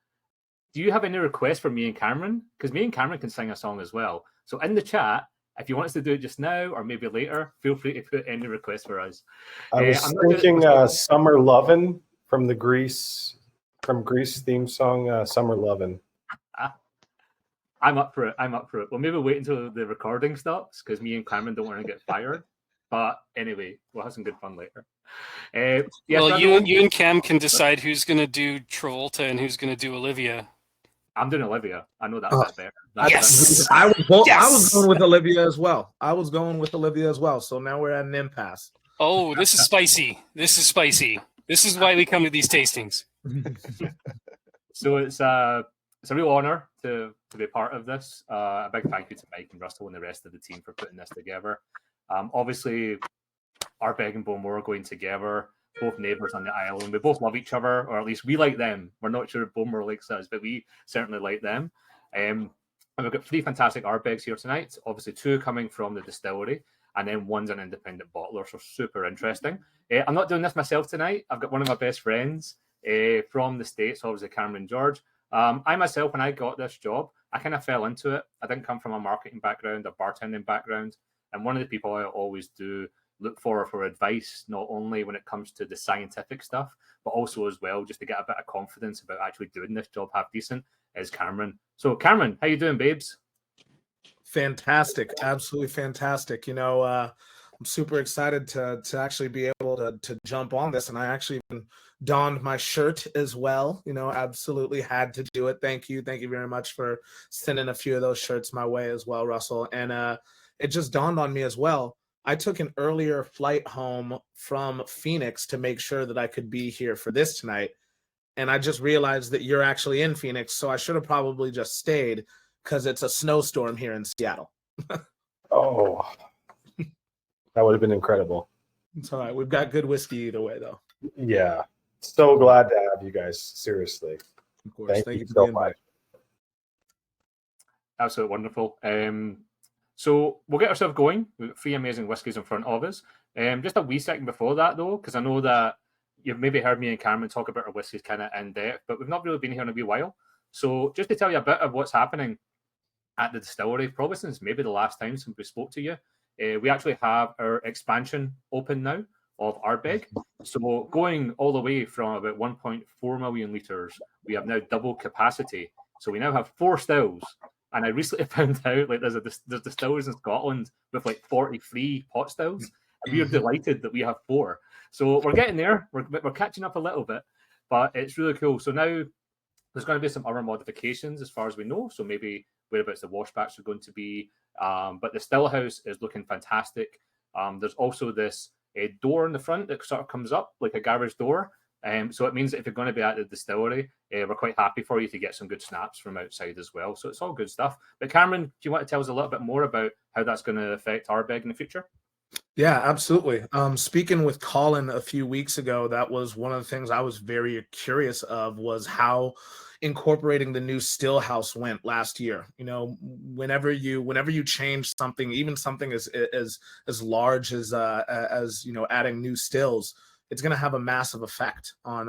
Do you have any requests for me and Cameron? Because me and Cameron can sing a song as well. So in the chat, if you want us to do it just now or maybe later, feel free to put any requests for us. I was thinking Summer Lovin' from the Grease theme song, Summer Lovin'. I'm up for it. Well, maybe wait until the recording stops because me and Cameron don't want to get fired. But anyway, we'll have some good fun later. Well, you and Cam can decide who's going to do Travolta and who's going to do Olivia. I'm doing Olivia. I know that a bit better. Yes, I was going with Olivia as well. So now we're at an impasse. Oh, this is spicy. This is why we come to these tastings. So it's a real honor to be part of this. A big thank you to Mike and Russell and the rest of the team for putting this together. Obviously, Ardbeg and Bowmore are going together, both neighbours on the island. We both love each other, or at least we like them. We're not sure if Bowmore likes us, but we certainly like them. And we've got 3 fantastic Ardbegs here tonight. Obviously, 2 coming from the distillery, and then 1's an independent bottler, so super interesting. I'm not doing this myself tonight. I've got one of my best friends from the States, obviously Cameron George. I myself, when I got this job, I kind of fell into it. I didn't come from a marketing background, a bartending background. And one of the people I always do look for advice, not only when it comes to the scientific stuff, but also as well, just to get a bit of confidence about actually doing this job half decent, is Cameron. So Cameron, how you doing, babes? Fantastic. Absolutely fantastic. I'm super excited to actually be able to jump on this. And I actually even donned my shirt as well. Absolutely had to do it. Thank you. Thank you very much for sending a few of those shirts my way as well, Russell. And it just dawned on me as well. I took an earlier flight home from Phoenix to make sure that I could be here for this tonight. And I just realized that you're actually in Phoenix. So I should have probably just stayed because it's a snowstorm here in Seattle. Oh, that would have been incredible. It's all right. We've got good whiskey either way, though. Yeah. So glad to have you guys. Seriously. Of course. Thank you so much. Absolutely wonderful. So we'll get ourselves going. We've got 3 amazing whiskies in front of us. Just a wee second before that, though, because I know that you've maybe heard me and Cameron talk about our whiskies kind of in depth, but we've not really been here in a wee while. So just to tell you a bit of what's happening at the distillery, probably since maybe the last time since we spoke to you, we actually have our expansion open now of Ardbeg. So going all the way from about 1.4 million litres, we have now double capacity. So we now have 4 stills. And I recently found out there's distillers in Scotland with 43 pot stills. And we are delighted that we have 4. So we're getting there. We're catching up a little bit, but it's really cool. So now there's going to be some other modifications as far as we know. So maybe whereabouts the washbacks are going to be. But the still house is looking fantastic. There's also this door in the front that sort of comes up like a garage door. So it means that if you're going to be at the distillery, we're quite happy for you to get some good snaps from outside as well. So it's all good stuff. But Cameron, do you want to tell us a little bit more about how that's going to affect Ardbeg in the future? Yeah, absolutely. Speaking with Colin a few weeks ago, that was one of the things I was very curious of, was how incorporating the new still house went last year. Whenever you change something, even something as large as adding new stills, it's going to have a massive effect on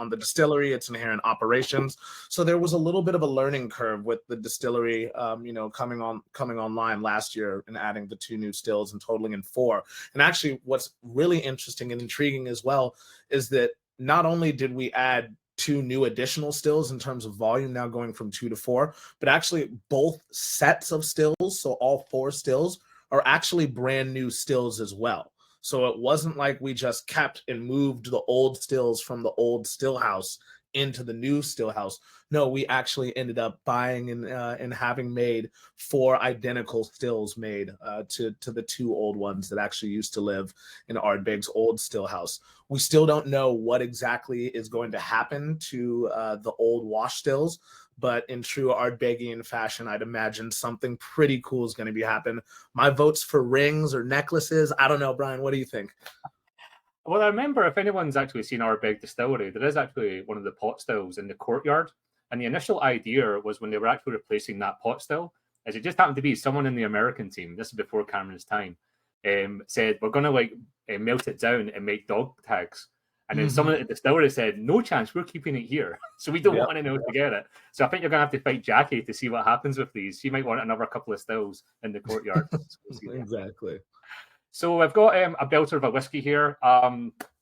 the distillery, its inherent operations. So there was a little bit of a learning curve with the distillery, coming online last year and adding the 2 new stills and totaling in 4. And actually, what's really interesting and intriguing as well is that not only did we add 2 new additional stills in terms of volume, now going from 2 to 4, but actually both sets of stills, so all 4 stills, are actually brand new stills as well. So it wasn't like we just kept and moved the old stills from the old still house into the new still house. No, we actually ended up buying and having made 4 identical stills made to the 2 old ones that actually used to live in Ardbeg's old still house. We still don't know what exactly is going to happen to the old wash stills, but in true Ardbegian fashion, I'd imagine something pretty cool is going to be happening. My vote's for rings or necklaces. I don't know, Brian, what do you think? Well, I remember, if anyone's actually seen Ardbeg Distillery, there is actually one of the pot stills in the courtyard. And the initial idea was when they were actually replacing that pot still, as it just happened to be someone in the American team, this is before Cameron's time, said, we're going to melt it down and make dog tags. And then someone at the distillery said, no chance, we're keeping it here. So we don't want anyone to get it. So I think you're going to have to fight Jackie to see what happens with these. She might want another couple of stills in the courtyard. Exactly. So I've got a belter of a whiskey here.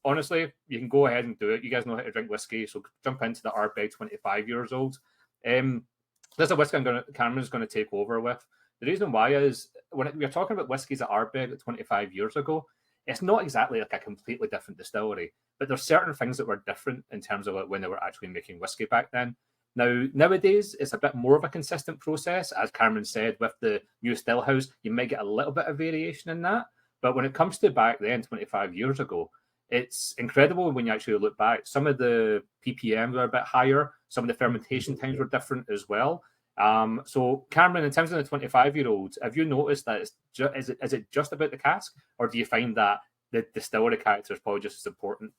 Honestly, you can go ahead and do it. You guys know how to drink whiskey, so jump into the Ardbeg 25 years old. There's a whiskey Cameron's going to take over with. The reason why is when we're talking about whiskies at Ardbeg 25 years ago, it's not exactly like a completely different distillery, but there's certain things that were different in terms of when they were actually making whiskey back then. Nowadays, it's a bit more of a consistent process. As Cameron said, with the new still house, you might get a little bit of variation in that. But when it comes to back then, 25 years ago, it's incredible when you actually look back. Some of the ppm were a bit higher. Some of the fermentation times were different as well. So Cameron, in terms of the 25-year-olds, have you noticed that is it just about the cask, or do you find that the distillery character is probably just as important?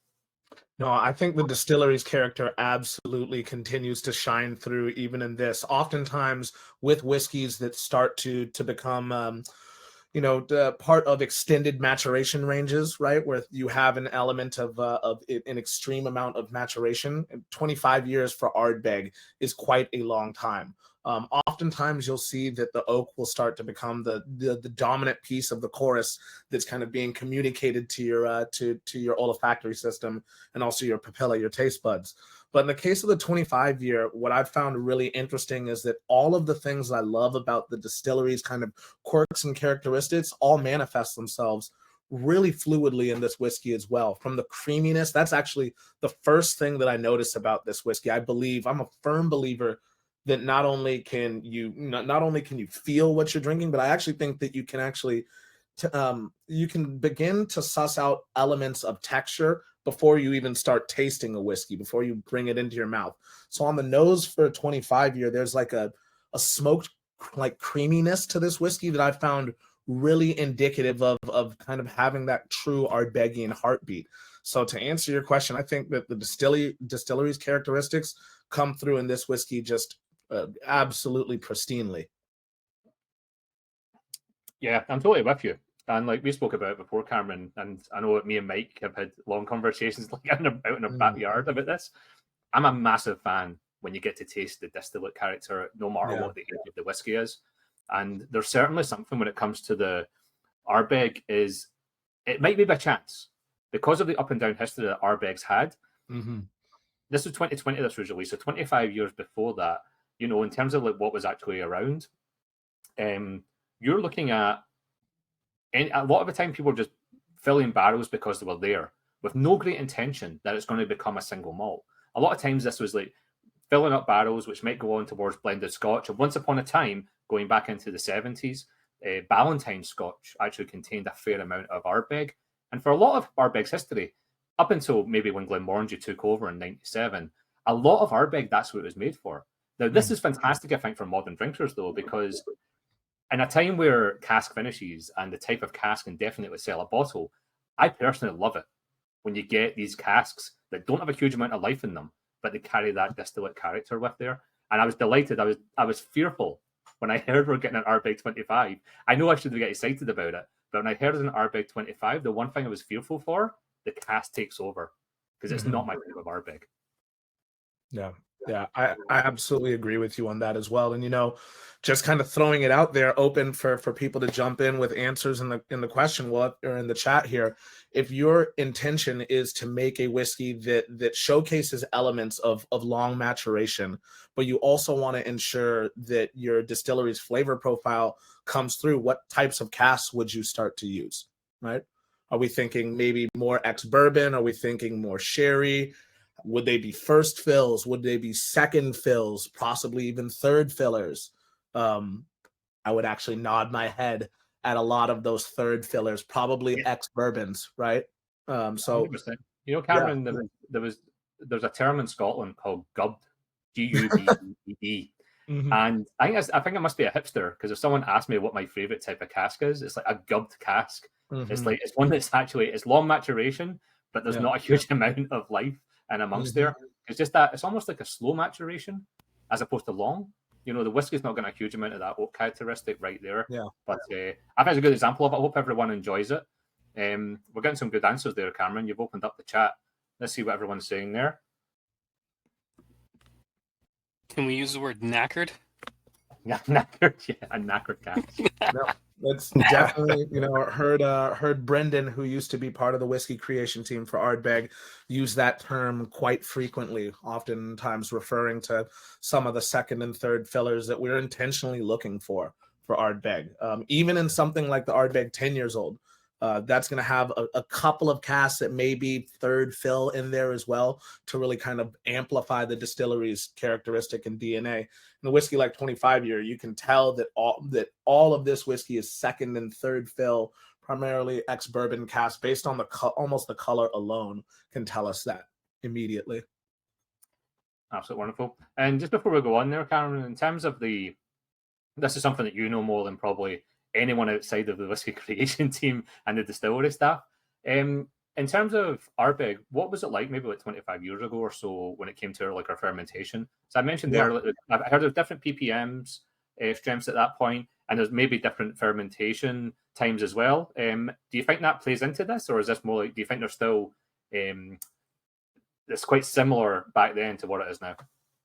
No, I think the distillery's character absolutely continues to shine through even in this. Oftentimes with whiskeys that start to become part of extended maturation ranges, right, where you have an element of an extreme amount of maturation. 25 years for Ardbeg is quite a long time. Oftentimes you'll see that the oak will start to become the dominant piece of the chorus that's kind of being communicated to your olfactory system and also your papilla, your taste buds. But in the case of the 25 year, what I've found really interesting is that all of the things I love about the distillery's kind of quirks and characteristics all manifest themselves really fluidly in this whiskey as well. From the creaminess, that's actually the first thing that I noticed about this whiskey. I'm a firm believer that not only can you feel what you're drinking, but I actually think that you can actually you can begin to suss out elements of texture before you even start tasting a whiskey, before you bring it into your mouth. So on the nose for a 25 year, there's like a smoked like creaminess to this whiskey that I found really indicative of kind of having that true Ardbegian heartbeat. So to answer your question, I think that the distillery's characteristics come through in this whiskey just absolutely pristinely. Yeah, I'm totally with you. And like we spoke about it before, Cameron, and I know that me and Mike have had long conversations like out in our backyard about this. I'm a massive fan when you get to taste the distillate character, no matter what the age of the whiskey is. And there's certainly something when it comes to the Ardbeg is it might be by chance because of the up and down history that Ardbeg's had. Mm-hmm. This was 2020. This was released, so 25 years before that. You know, in terms of like what was actually around, you're looking at. And a lot of the time, people are just filling barrels because they were there with no great intention that it's going to become a single malt. A lot of times, this was like filling up barrels, which might go on towards blended Scotch. And once upon a time, going back into the 70s, Ballantine Scotch actually contained a fair amount of Ardbeg. And for a lot of Ardbeg's history, up until maybe when Glenmorangie took over in 97, a lot of Ardbeg, that's what it was made for. Now, this is fantastic, I think, for modern drinkers, though, because in a time where cask finishes and the type of cask can definitely sell a bottle, I personally love it when you get these casks that don't have a huge amount of life in them, but they carry that distillate character with there. And I was delighted. I was fearful when I heard we're getting an Ardbeg 25. I know I should get excited about it, but when I heard it was an Ardbeg 25, the one thing I was fearful for, the cask takes over because it's not my type of Ardbeg. Yeah, I absolutely agree with you on that as well. And, you know, just kind of throwing it out there open for people to jump in with answers in the question or in the chat here. If your intention is to make a whiskey that showcases elements of long maturation, but you also want to ensure that your distillery's flavor profile comes through, what types of casks would you start to use, right? Are we thinking maybe more ex-bourbon? Are we thinking more sherry? Would they be first fills? Would they be second fills? Possibly even third fillers? I would actually nod my head at a lot of those third fillers, probably ex-bourbons, right? So 100%. You know, Cameron, there's a term in Scotland called gubbed, G-U-B-B-E. And I think it must be a hipster, because if someone asked me what my favorite type of cask is, it's like a gubbed cask. It's like it's one that's actually it's long maturation, but there's not a huge amount of life and amongst there. It's just that it's almost like a slow maturation. as opposed to long. You know, the whiskey's not got a huge amount of that oak characteristic right there. Yeah. But I think it's a good example of it. I hope everyone enjoys it. We're getting some good answers there, Cameron. You've opened up the chat. Let's see what everyone's saying there. Can we use the word knackered? Yeah, knackered. Yeah, a knackered cat. No, that's definitely, you know, heard Brendan, who used to be part of the whiskey creation team for Ardbeg, use that term quite frequently, oftentimes referring to some of the second and third fillers that we're intentionally looking for Ardbeg. Even in something like the Ardbeg 10 years old, that's going to have a couple of casks that may be third fill in there as well to really kind of amplify the distillery's characteristic and DNA. In a whiskey like 25-year, you can tell that all of this whiskey is second and third fill, primarily ex-bourbon cask, based on almost the color alone can tell us that immediately. Absolutely wonderful. And just before we go on there, Cameron, in terms of this is something that you know more than probably anyone outside of the whiskey creation team and the distillery staff. In terms of Ardbeg, what was it like maybe like 25 years ago or so when it came to like our fermentation? So I mentioned earlier, I've heard of different ppms, strengths at that point, and there's maybe different fermentation times as well. Do you think that plays into this, or is this more like, do you think there's still it's quite similar back then to what it is now?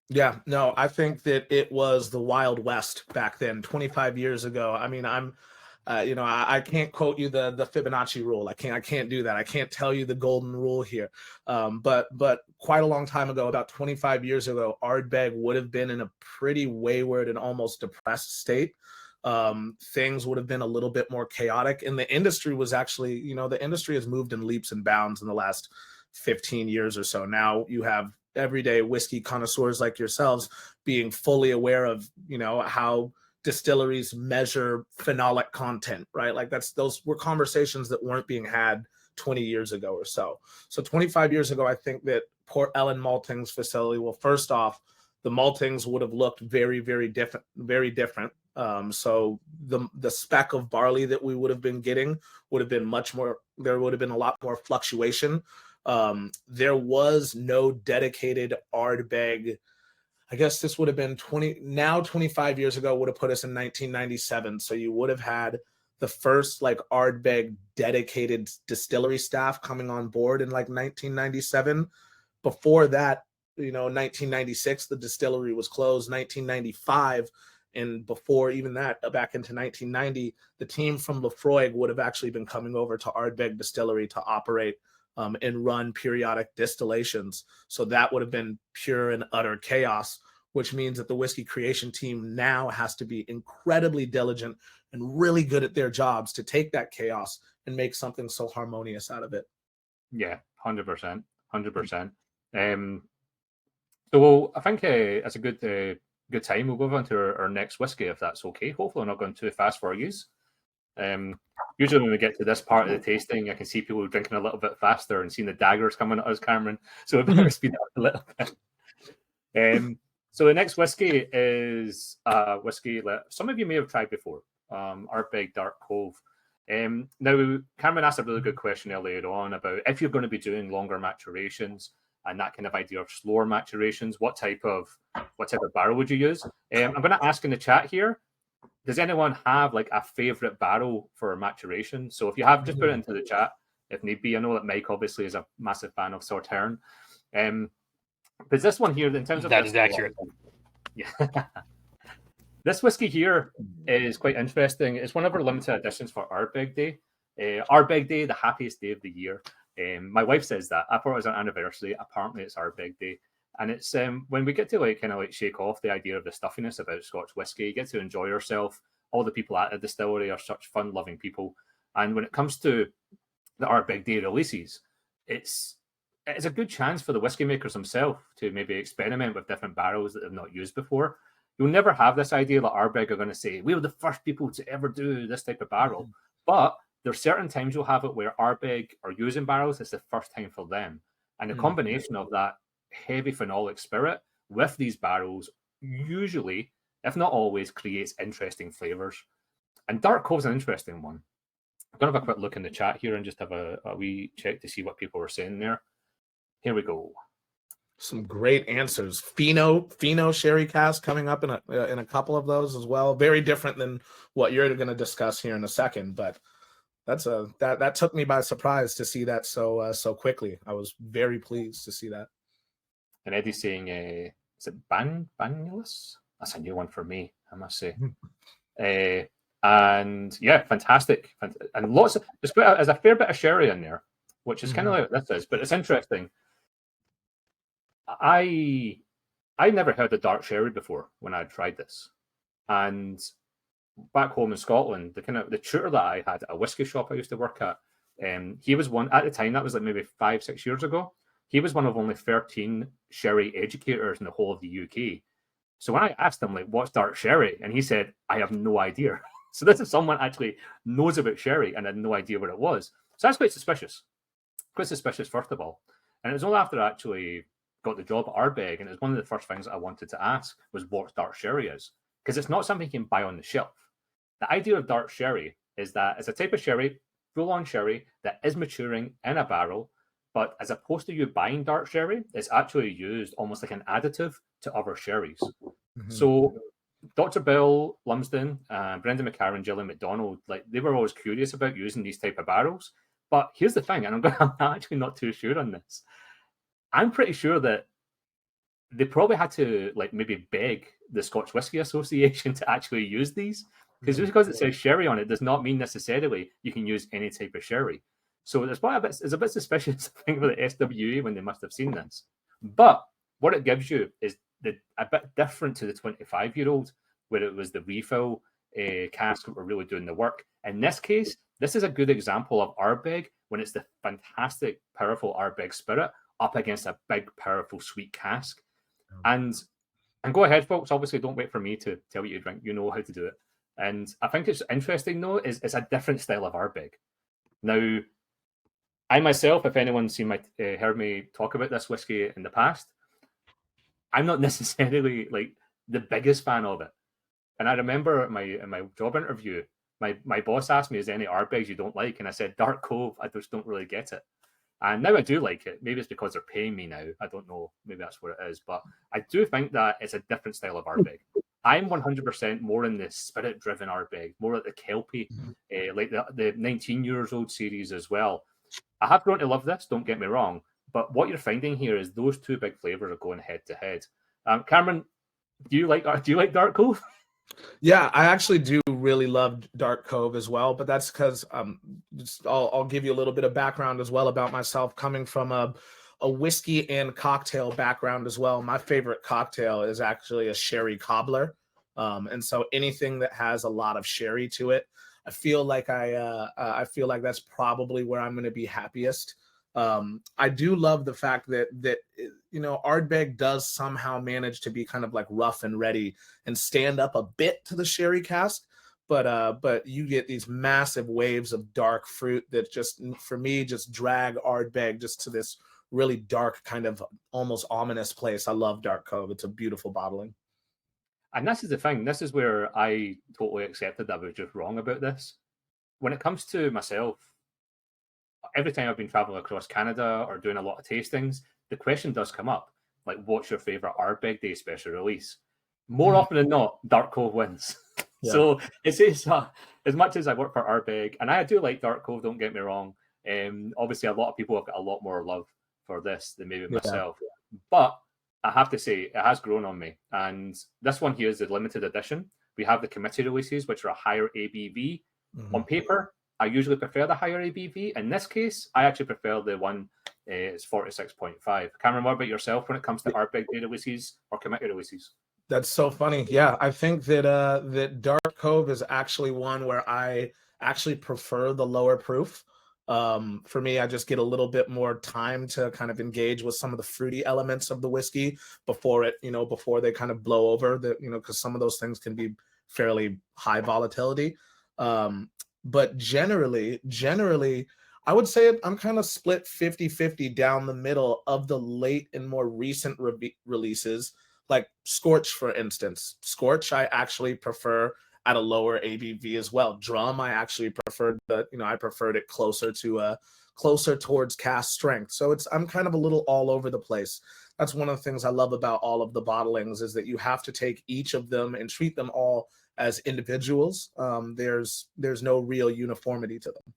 Yeah, no, I think that it was the Wild West back then, 25 years ago. I mean, I can't quote you the Fibonacci rule. I can't do that. I can't tell you the golden rule here. But quite a long time ago, about 25 years ago, Ardbeg would have been in a pretty wayward and almost depressed state. Things would have been a little bit more chaotic, and the industry was actually, you know, the industry has moved in leaps and bounds in the last 15 years or so. Now you have everyday whiskey connoisseurs like yourselves being fully aware of, you know, how distilleries measure phenolic content, right? Like those were conversations that weren't being had 20 years ago or so. So 25 years ago, I think that Port Ellen Malting's facility, well, first off, the maltings would have looked very, very different, very different. So the spec of barley that we would have been getting would have been much more, there would have been a lot more fluctuation. There was no dedicated Ardbeg. I guess this would have been 25 years ago would have put us in 1997. So you would have had the first like Ardbeg dedicated distillery staff coming on board in like 1997. Before that, you know, 1996, the distillery was closed. 1995, and before even that, back into 1990, the team from Lefroy would have actually been coming over to Ardbeg Distillery to operate and run periodic distillations. So that would have been pure and utter chaos, which means that the whiskey creation team now has to be incredibly diligent and really good at their jobs to take that chaos and make something so harmonious out of it. Yeah, 100%. 100%. So I think it's a good time. We'll go on to our next whiskey, if that's okay. Hopefully, I'm not going too fast for you. Usually when we get to this part of the tasting, I can see people drinking a little bit faster and seeing the daggers coming at us, Cameron. So we better speed up a little bit. So the next whiskey is whiskey that some of you may have tried before, Ardbeg Dark Cove. Now, Cameron asked a really good question earlier on about if you're going to be doing longer maturations and that kind of idea of slower maturations, what type of barrel would you use? I'm going to ask in the chat here, does anyone have like a favorite barrel for maturation? So if you have, just put it into the chat if need be. I know that Mike obviously is a massive fan of Sauternes. But this one here, in terms of that is accurate. Yeah. This whiskey here is quite interesting. It's one of our limited editions for Ardbeg Day. Ardbeg Day, the happiest day of the year. My wife says that. I thought it was an anniversary. Apparently it's Ardbeg Day. And it's when we get to like kind of like shake off the idea of the stuffiness about Scotch whiskey, you get to enjoy yourself. All the people at the distillery are such fun-loving people. And when it comes to the Ardbeg Day releases, it's a good chance for the whiskey makers themselves to maybe experiment with different barrels that they've not used before. You'll never have this idea that Ardbeg are going to say, we were the first people to ever do this type of barrel. But there's certain times you'll have it where Ardbeg are using barrels. It's the first time for them. And the combination of that heavy phenolic spirit with these barrels usually, if not always, creates interesting flavors. And Dark Cove's an interesting one. I'm going to have a quick look in the chat here and just have a wee check to see what people are saying there. Here we go. Some great answers. Fino sherry cask coming up in a couple of those as well. Very different than what you're going to discuss here in a second, but that took me by surprise to see that so quickly. I was very pleased to see that. And Eddie's saying, is it Banyulis? That's a new one for me, I must say. And yeah, fantastic, and lots of there's a fair bit of sherry in there, which is kind of like what this is, but it's interesting. I never heard of dark sherry before when I tried this, and back home in Scotland, the tutor that I had at a whiskey shop I used to work at, he was one at the time, that was like maybe 5-6 years ago. He was one of only 13 sherry educators in the whole of the UK. So when I asked him, like, what's dark sherry, and he said, I have no idea. So this is someone actually knows about sherry and had no idea what it was. So that's quite suspicious. Quite suspicious, first of all. And it was only after I actually got the job at Ardbeg, and it was one of the first things I wanted to ask was what dark sherry is. Because it's not something you can buy on the shelf. The idea of dark sherry is that it's a type of sherry, full-on sherry, that is maturing in a barrel, but as opposed to you buying dark sherry, it's actually used almost like an additive to other sherries. So Dr. Bill Lumsden, Brendan McCarran, Gillian McDonald, like they were always curious about using these type of barrels. But here's the thing, and I'm actually not too sure on this. I'm pretty sure that they probably had to like maybe beg the Scotch Whisky Association to actually use these, because just because it says sherry on it does not mean necessarily you can use any type of sherry. So it's a bit suspicious to think about the SWA when they must have seen this. But what it gives you is a bit different to the 25-year-old, where it was the refill cask that were really doing the work. In this case, this is a good example of Ardbeg when it's the fantastic, powerful Ardbeg spirit up against a big, powerful, sweet cask. And go ahead, folks. Obviously, don't wait for me to tell you to drink. You know how to do it. And I think it's interesting, though, is it's a different style of Ardbeg. Now, I myself, if anyone's heard me talk about this whiskey in the past, I'm not necessarily like the biggest fan of it. And I remember in my job interview, my boss asked me, is there any Ardbegs you don't like? And I said, Dark Cove, I just don't really get it. And now I do like it. Maybe it's because they're paying me now. I don't know. Maybe that's what it is. But I do think that it's a different style of Ardbeg. I'm 100% more in the spirit-driven Ardbeg, more like the Kelpie, like the 19 years old series as well. I have grown to love this, don't get me wrong. But what you're finding here is those two big flavors are going head to head. Cameron, do you like Dark Cove? Yeah, I actually do really love Dark Cove as well, but that's because I'll give you a little bit of background as well about myself, coming from a whiskey and cocktail background as well. My favorite cocktail is actually a sherry cobbler, and so anything that has a lot of sherry to it, I feel like that's probably where I'm going to be happiest. I do love the fact that Ardbeg does somehow manage to be kind of like rough and ready and stand up a bit to the sherry cask, but you get these massive waves of dark fruit that just, for me, just drag Ardbeg just to this really dark kind of almost ominous place. I love Dark Cove. It's a beautiful bottling. And this is the thing. This is where I totally accepted that I was just wrong about this. When it comes to myself, every time I've been traveling across Canada or doing a lot of tastings, the question does come up, like, what's your favorite Ardbeg Day special release? More often than not, Dark Cove wins. Yeah. So it's as much as I work for Ardbeg, and I do like Dark Cove, don't get me wrong. Obviously, a lot of people have got a lot more love for this than maybe myself. But I have to say, it has grown on me. And this one here is the limited edition. We have the committee releases, which are a higher ABV. On paper, I usually prefer the higher ABV. In this case, I actually prefer the one it's 46.5. Cameron, what about yourself when it comes to Ardbeg Day releases or committee releases? That's so funny. Yeah, I think that that Dark Cove is actually one where I actually prefer the lower proof. For me, I just get a little bit more time to kind of engage with some of the fruity elements of the whiskey before they kind of blow over, because some of those things can be fairly high volatility. But generally, I would say I'm kind of split 50-50 down the middle of the late and more recent releases, like Scorch, for instance. Scorch, I actually prefer at a lower ABV as well. Drum, I actually preferred I preferred it closer towards cask strength. So I'm kind of a little all over the place. that's one of the things I love about all of the bottlings, is that you have to take each of them and treat them all as individuals. There's no real uniformity to them.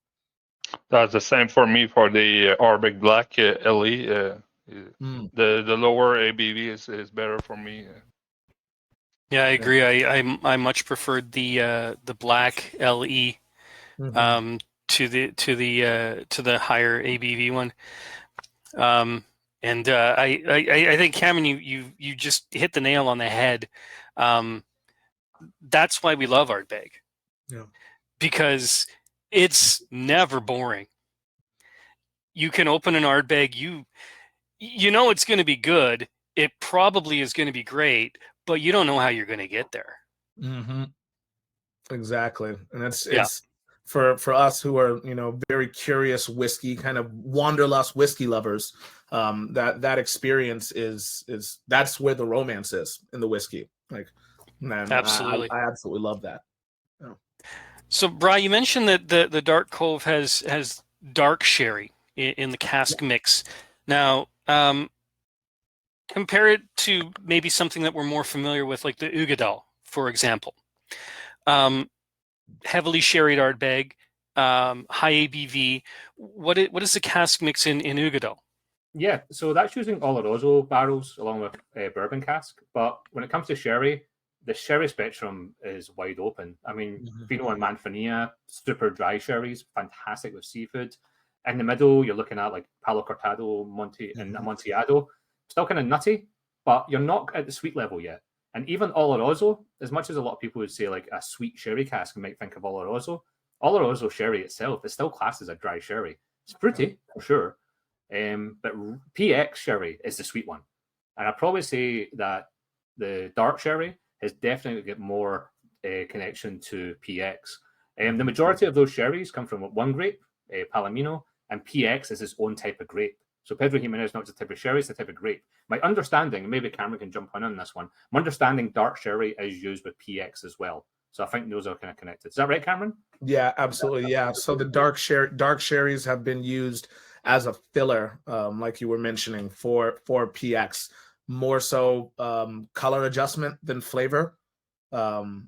That's the same for me for the Ardbeg Black LE. The lower ABV is better for me. Yeah, I agree. I much preferred the black LE to the higher ABV one. And I think, Cameron, you just hit the nail on the head. That's why we love Ardbeg. Yeah. Because it's never boring. You can open an Ardbeg, you know it's going to be good. It probably is going to be great, but you don't know how you're going to get there. Exactly. And it's for us who are, very curious whiskey, kind of wanderlust whiskey lovers, that experience is that's where the romance is in the whiskey. Like, man, absolutely. I absolutely love that. Yeah. So, Bri, you mentioned that the Dark Cove has dark sherry in the cask mix. Now, compare it to maybe something that we're more familiar with, like the Ugadal, for example. Heavily sherried Ardbeg, high ABV. What is the cask mix in Ugadal? Yeah, so that's using Oloroso barrels along with bourbon cask. But when it comes to sherry, the sherry spectrum is wide open. I mean, Fino and Manfania, super dry sherries, fantastic with seafood. In the middle, you're looking at like Palo Cortado, and Amontillado. Still kind of nutty, but you're not at the sweet level yet. And even Oloroso, as much as a lot of people would say like a sweet sherry cask, might think of Oloroso sherry itself is still classed as a dry sherry. It's fruity, for sure. But PX sherry is the sweet one. And I'd probably say that the dark sherry has definitely got more connection to PX. The majority of those sherries come from one grape, Palomino, and PX is its own type of grape. So Pedro Jimenez is not just a type of sherry, it's a type of grape. My understanding, and maybe Cameron can jump on this one, my understanding dark sherry is used with PX as well. So I think those are kind of connected. Is that right, Cameron? Yeah, absolutely. Yeah. So the dark sherries have been used as a filler, like you were mentioning, for PX, more so color adjustment than flavor. So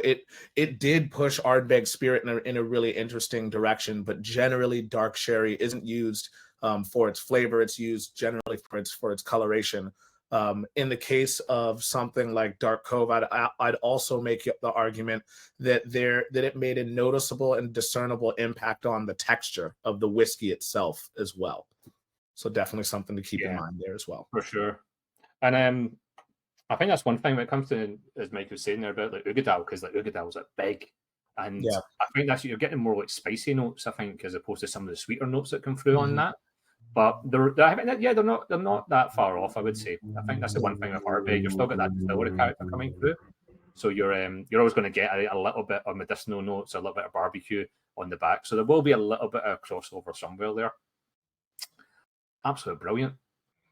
it did push Ardbeg Spirit in a really interesting direction, but generally dark sherry isn't used for its flavor. It's used generally for its coloration. In the case of something like Dark Cove, I'd also make the argument that it made a noticeable and discernible impact on the texture of the whiskey itself as well. So definitely something to keep in mind there as well. For sure. And I think that's one thing when it comes to, as Mike was saying there about like Ugadal, because like Ugadal's like big, and I think that's you're getting more like spicy notes, I think, as opposed to some of the sweeter notes that come through on that. But they're not that far off, I would say. I think that's the one thing with Ardbeg. You've still got that distillery character coming through, so you're always going to get a little bit of medicinal notes, a little bit of barbecue on the back. So there will be a little bit of crossover somewhere there. Absolutely brilliant.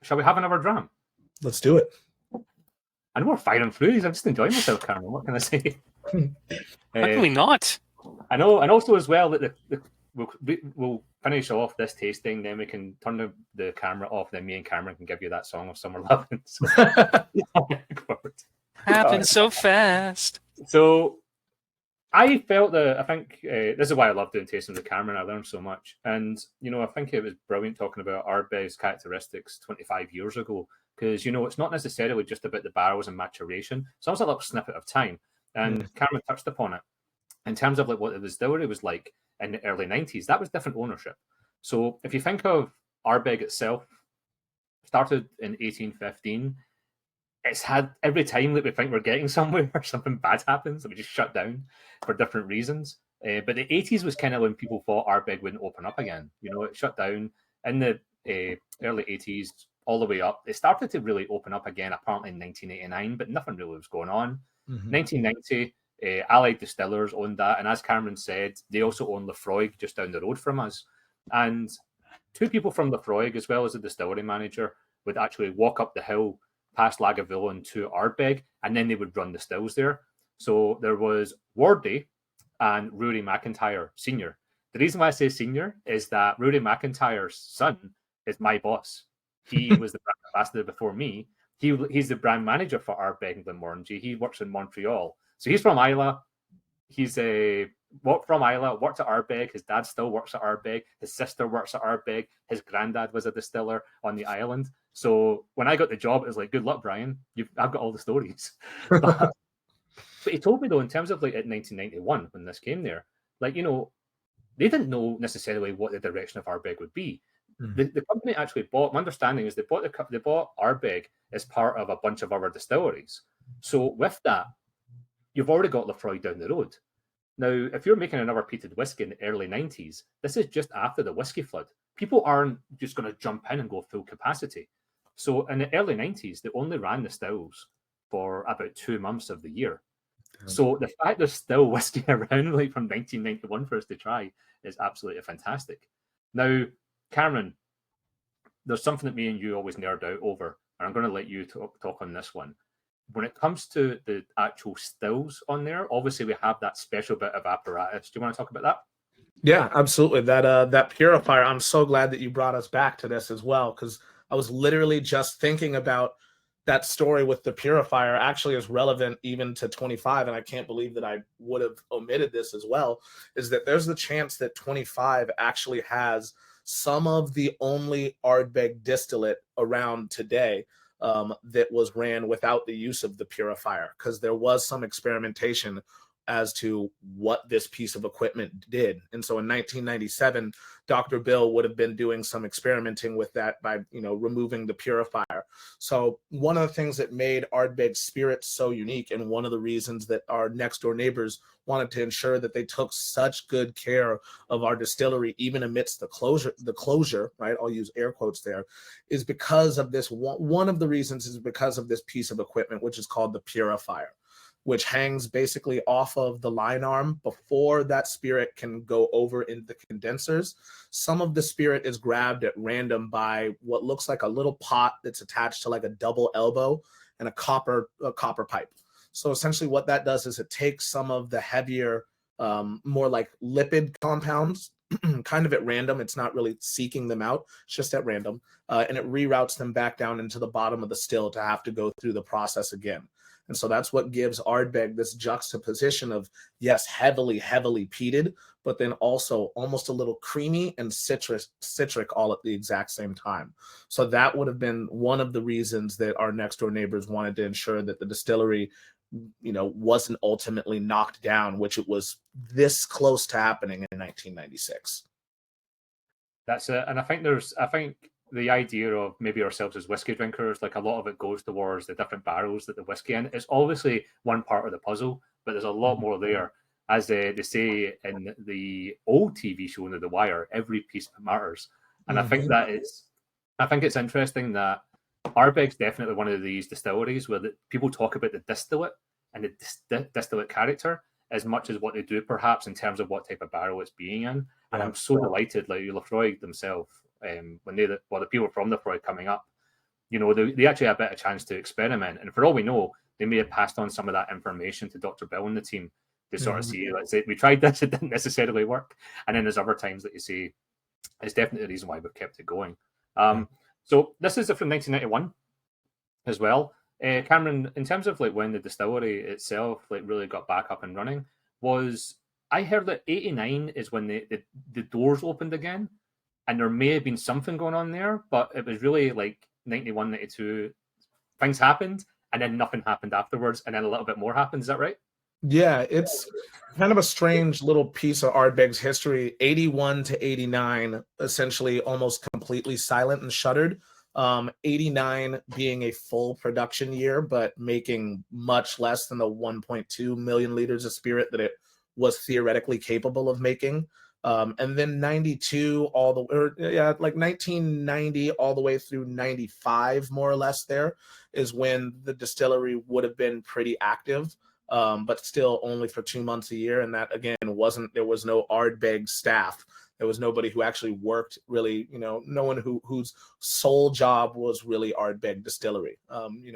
Shall we have another dram? Let's do it. I know we're firing through these. I'm just enjoying myself, Cameron. What can I say? How can we not? I know, and also as well that we'll finish off this tasting, then we can turn the camera off. Then me and Cameron can give you that song of Summer Lovin'. So, happened so fast. So I felt that I think this is why I love doing tastings with Cameron. I learned so much, and I think it was brilliant talking about Ardbeg's characteristics 25 years ago. Because, it's not necessarily just about the barrels and maturation. It's almost a little snippet of time. And Cameron touched upon it. In terms of like what the distillery was like in the early 90s, that was different ownership. So if you think of Ardbeg itself, started in 1815, it's had every time that we think we're getting somewhere, something bad happens, that we just shut down for different reasons. But the 80s was kind of when people thought Ardbeg wouldn't open up again. It shut down in the early 80s. All the way up. It started to really open up again, apparently in 1989, but nothing really was going on. 1990, Allied Distillers owned that, and as Cameron said, they also own Lefroy just down the road from us. And two people from Lefroy, as well as the distillery manager, would actually walk up the hill past Lagavulin to Ardbeg, and then they would run the stills there. So there was Wardy and Rory McIntyre Sr. The reason why I say senior is that Rory McIntyre's son is my boss. He was the ambassador before me. He's the brand manager for Ardbeg and Glenmorangie. He works in Montreal. So he's from Islay. He's from Islay, worked at Ardbeg. His dad still works at Ardbeg. His sister works at Ardbeg. His granddad was a distiller on the island. So when I got the job, it was like, good luck, Brian. I've got all the stories. But he told me, though, in terms of like at 1991, when this came there, like, you know, they didn't know necessarily what the direction of Ardbeg would be. The company actually bought, my understanding is they bought Ardbeg as part of a bunch of other distilleries. So with that, you've already got Lefroy down the road. Now, if you're making another peated whiskey in the early 90s, this is just after the whiskey flood. People aren't just going to jump in and go full capacity. So in the early 90s, they only ran the stills for about 2 months of the year. So the fact there's still whiskey around like from 1991 for us to try is absolutely fantastic. Now, Cameron, there's something that me and you always nerd out over, and I'm going to let you talk on this one. When it comes to the actual stills on there, obviously we have that special bit of apparatus. Do you want to talk about that? Yeah, absolutely. That purifier, I'm so glad that you brought us back to this as well, because I was literally just thinking about that story with the purifier actually is relevant even to 25, and I can't believe that I would have omitted this as well, is that there's the chance that 25 actually has some of the only Ardbeg distillate around today that was ran without the use of the purifier, because there was some experimentation as to what this piece of equipment did. And so in 1997, Dr. Bill would have been doing some experimenting with that by, you know, removing the purifier. So one of the things that made Ardbeg spirits so unique, and one of the reasons that our next door neighbors wanted to ensure that they took such good care of our distillery, even amidst the closure, right? I'll use air quotes there, is because of this. One of the reasons is because of this piece of equipment, which is called the purifier, which hangs basically off of the line arm before that spirit can go over into the condensers. Some of the spirit is grabbed at random by what looks like a little pot that's attached to like a double elbow and a copper pipe. So essentially what that does is it takes some of the heavier, more like lipid compounds, kind of at random. It's not really seeking them out, it's just at random. And it reroutes them back down into the bottom of the still to have to go through the process again. And so that's what gives Ardbeg this juxtaposition of, yes, heavily peated, but then also almost a little creamy and citric all at the exact same time. So that would have been one of the reasons that our next door neighbors wanted to ensure that the distillery, you know, wasn't ultimately knocked down, which it was this close to happening in 1996. That's it. And I think the idea of maybe ourselves as whiskey drinkers, like a lot of it goes towards the different barrels that the whiskey in. It's obviously one part of the puzzle, but there's a lot more there. As they say in the old TV show, The Wire, every piece matters. And I think it's interesting that Ardbeg's definitely one of these distilleries where people talk about the distillate and the distillate character as much as what they do, perhaps, in terms of what type of barrel it's being in. And I'm so delighted, like Lefroy themselves, when the people from Lefroy coming up, you know, they actually had a bit of chance to experiment. And for all we know, they may have passed on some of that information to Dr. Bell and the team to sort of see, let's say, we tried this, it didn't necessarily work. And then there's other times that you see, it's definitely the reason why we've kept it going. So this is from 1991 as well. Cameron, in terms of like when the distillery itself like really got back up and running, I heard that 89 is when the doors opened again, and there may have been something going on there, but it was really like 91, 92, things happened, and then nothing happened afterwards, and then a little bit more happened. Is that right? Yeah, it's kind of a strange little piece of Ardbeg's history. 81 to 89, essentially almost completely silent and shuttered. 89 being a full production year, but making much less than the 1.2 million liters of spirit that it was theoretically capable of making. And then 92 like 1990 all the way through 95, more or less, there is when the distillery would have been pretty active, but still only for 2 months a year. And that, again, there was no Ardbeg staff There was nobody who actually worked really, no one whose sole job was really Ardbeg Distillery.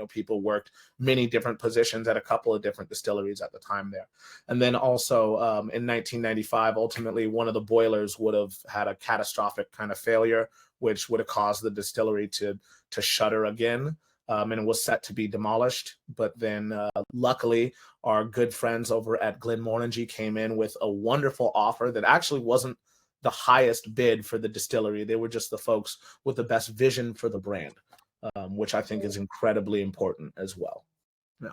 People worked many different positions at a couple of different distilleries at the time there. And then also in 1995, ultimately, one of the boilers would have had a catastrophic kind of failure, which would have caused the distillery to shutter again. And it was set to be demolished. But then luckily, our good friends over at Glenmorangie came in with a wonderful offer that actually wasn't the highest bid for the distillery. They were just the folks with the best vision for the brand, which I think is incredibly important as well. Yeah.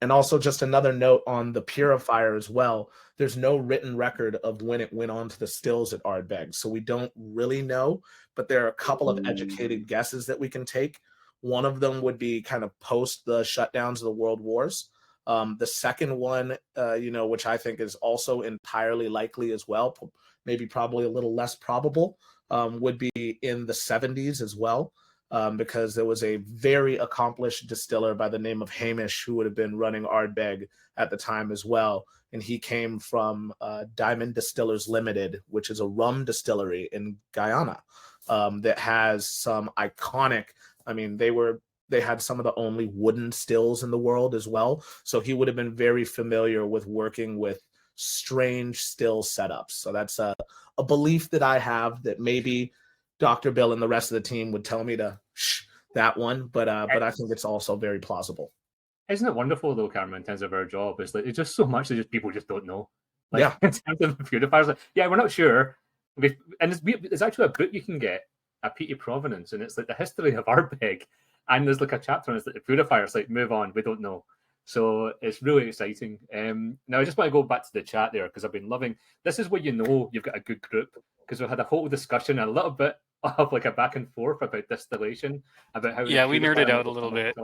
And also just another note on the purifier as well. There's no written record of when it went on to the stills at Ardbeg. So we don't really know, but there are a couple of educated guesses that we can take. One of them would be kind of post the shutdowns of the world wars. The second one, which I think is also entirely likely as well, maybe probably a little less probable, would be in the 70s as well, because there was a very accomplished distiller by the name of Hamish who would have been running Ardbeg at the time as well. And he came from Diamond Distillers Limited, which is a rum distillery in Guyana that has some iconic, they had some of the only wooden stills in the world as well. So he would have been very familiar with working with strange still setups. So that's a belief that I have, that maybe Dr. Bill and the rest of the team would tell me to shh that one, but I think it's also very plausible. Isn't it wonderful though, Cameron, in terms of our job? It's like it's just so much that people just don't know. In terms of the purifiers, we're not sure. And it's actually a book you can get, a Peaty Provenance, and it's like the history of Ardbeg, and there's like a chapter on it's like the purifiers, like move on, we don't know. So it's really exciting. Now I just want to go back to the chat there, because I've been loving this. Is where you've got a good group, because we had a whole discussion, a little bit of like a back and forth about distillation, about how we nerded out a little bit.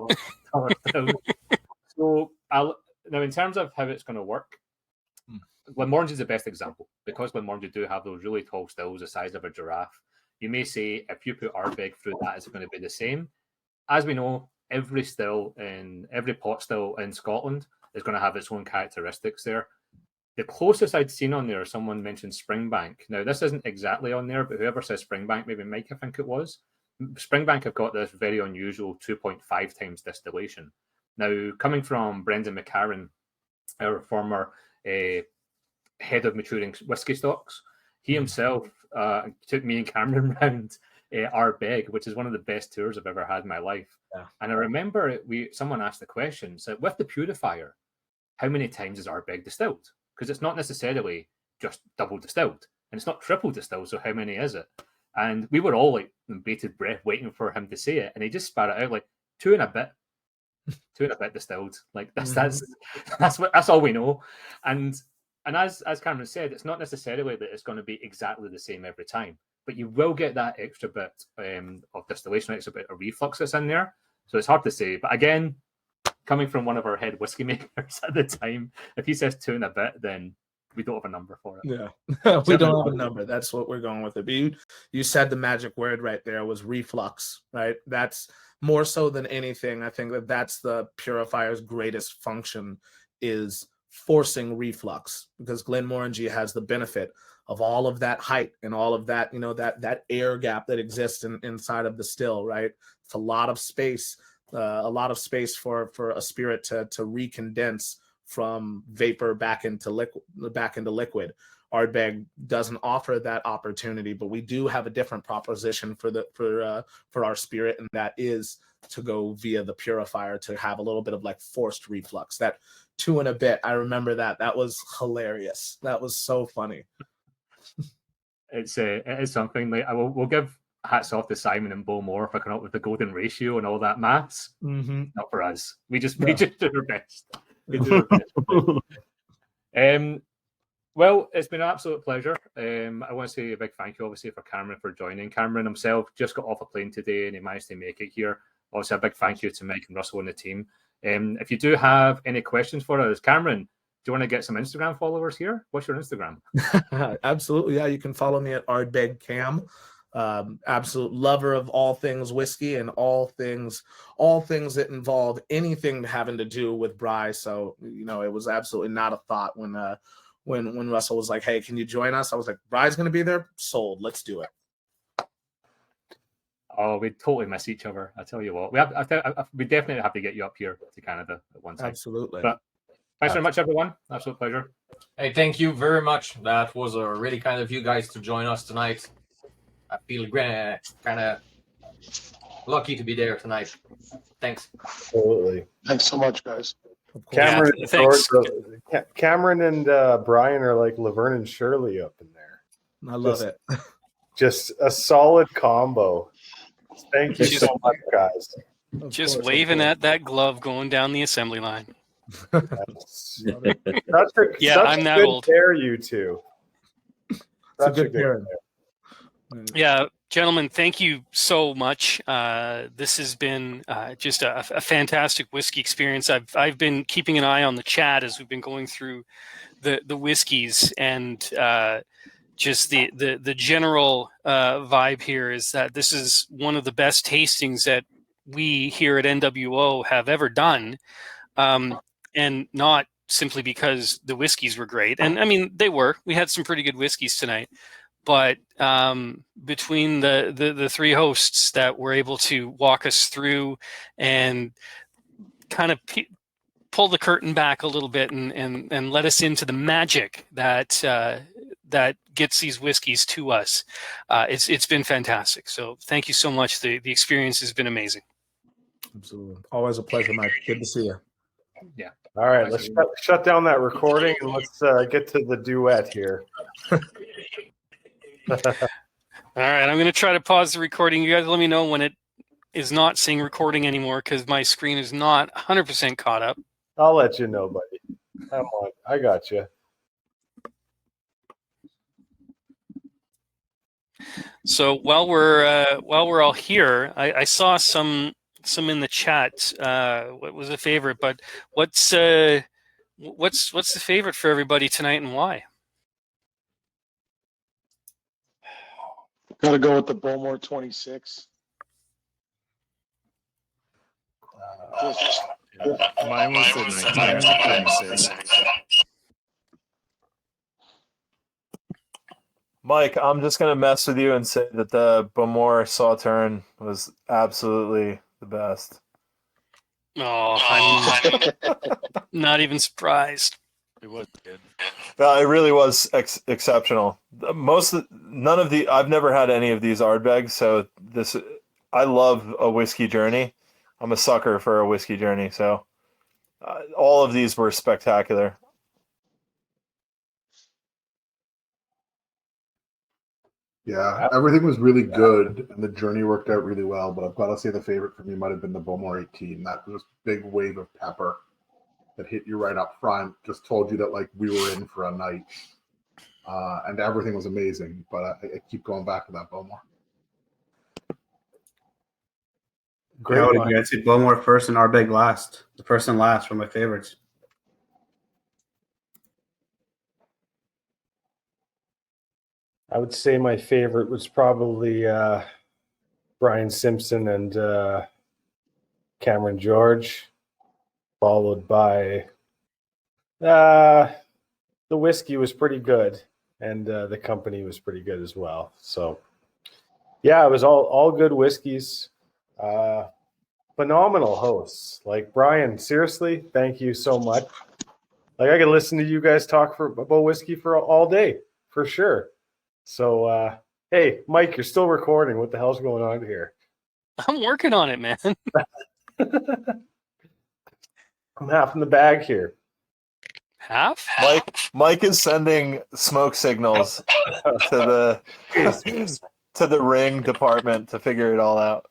So now in terms of how it's going to work, Glenmorangie is the best example, because Glenmorangie do have those really tall stills the size of a giraffe. You may say if you put Ardbeg through that, it's going to be the same. As we know, every still in every pot still in Scotland is going to have its own characteristics there. The closest I'd seen on there, someone mentioned Springbank. Now, this isn't exactly on there, but whoever says Springbank, maybe Mike, I think it was. Springbank have got this very unusual 2.5 times distillation. Now, coming from Brendan McCarran, our former head of maturing whiskey stocks, he himself took me and Cameron round Ardbeg, which is one of the best tours I've ever had in my life. Yeah. And I remember someone asked the question, so with the purifier, how many times is Ardbeg distilled? Because it's not necessarily just double distilled, and it's not triple distilled, so how many is it? And we were all like in bated breath waiting for him to say it, and he just spat it out like 2 and a bit. 2 and a bit distilled. Like that's all we know. And as Cameron said, it's not necessarily that it's going to be exactly the same every time, but you will get that extra bit of distillation, extra bit of reflux that's in there. So it's hard to say. But again, coming from one of our head whiskey makers at the time, if he says 2 and a bit, then we don't have a number for it. Yeah, we don't have a number. That's what we're going with it. But you said the magic word right there was reflux, right? That's more so than anything. I think that's the purifier's greatest function, is forcing reflux, because Glenmorangie has the benefit of all of that height and all of that, that air gap that exists inside of the still, right? It's a lot of space for a spirit to recondense from vapor back into liquid. Ardbeg doesn't offer that opportunity, but we do have a different proposition for our spirit, and that is to go via the purifier to have a little bit of like forced reflux. That 2 and a bit, I remember that was hilarious. That was so funny. It is something like we'll give hats off to Simon and Bowmore for coming up with the golden ratio and all that maths. Mm-hmm. Not for us. We just do our best. We do our best. Well, it's been an absolute pleasure. I want to say a big thank you, obviously, for Cameron for joining. Cameron himself just got off a plane today and he managed to make it here. Obviously, a big thank you to Mike and Russell and the team. If you do have any questions for us, Cameron, do you want to get some Instagram followers here? What's your Instagram? Absolutely. Yeah, you can follow me at Ardbeg Cam. Absolute lover of all things whiskey and all things that involve anything having to do with Bry. So, it was absolutely not a thought when when Russell was like, "Hey, can you join us?" I was like, "Bride's going to be there. Sold. Let's do it." Oh, we totally miss each other. I tell you what, we definitely have to get you up here to Canada at one time. Absolutely. But thanks very much, everyone. Absolute pleasure. Hey, thank you very much. That was a really kind of you guys to join us tonight. I feel kind of lucky to be there tonight. Thanks. Absolutely. Thanks so much, guys. Cameron, Yeah, thanks. Cameron and Brian are like Laverne and Shirley up in there. I love it. Just a solid combo. Thank you so much, guys. Just waving at that glove going down the assembly line. Such Yeah, I'm that old. Pair, you two. Such a good pair. Yeah, gentlemen, thank you so much. This has been just a fantastic whiskey experience. I've been keeping an eye on the chat as we've been going through the whiskeys, and just the general vibe here is that this is one of the best tastings that we here at NWO have ever done, and not simply because the whiskeys were great. And I mean, they were. We had some pretty good whiskeys tonight. But between the three hosts that were able to walk us through and kind of pull the curtain back a little bit and let us into the magic that that gets these whiskeys to us, it's been fantastic. So thank you so much. The experience has been amazing. Absolutely. Always a pleasure, Mike. Good to see you. Yeah. All right, let's shut down that recording and let's get to the duet here. All right, I'm going to try to pause the recording. You guys let me know when it is not saying recording anymore because my screen is not 100% caught up. I'll let you know, buddy. Come on, I got you. So while we're all here, I saw some in the chat. What was a favorite? But what's the favorite for everybody tonight and why? Got to go with the Bowmore 26. Mine was the 1926. Mike, I'm just going to mess with you and say that the Bowmore Sauterne was absolutely the best. Oh, I'm not even surprised. It was good. It really was exceptional. None of I've never had any of these Ardbegs, so I love a whiskey journey. I'm a sucker for a whiskey journey, so all of these were spectacular. Yeah, everything was really good, and the journey worked out really well. But I've got to say the favorite for me might have been the Bowmore 18. That was big wave of pepper that hit you right up front. Just told you that like we were in for a night, and everything was amazing. But I keep going back to that Bowmore. Great. I'd say Bowmore first and Ardbeg last. The first and last were my favorites. I would say my favorite was probably Brian Simpson and Cameron George, followed by the whiskey was pretty good, and the company was pretty good as well. So, yeah, it was all good whiskeys. Phenomenal hosts. Like, Brian, seriously, thank you so much. Like, I could listen to you guys talk about whiskey for all day, for sure. So, hey, Mike, you're still recording. What the hell's going on here? I'm working on it, man. I'm half in the bag here. Half? Mike is sending smoke signals to the ring department to figure it all out.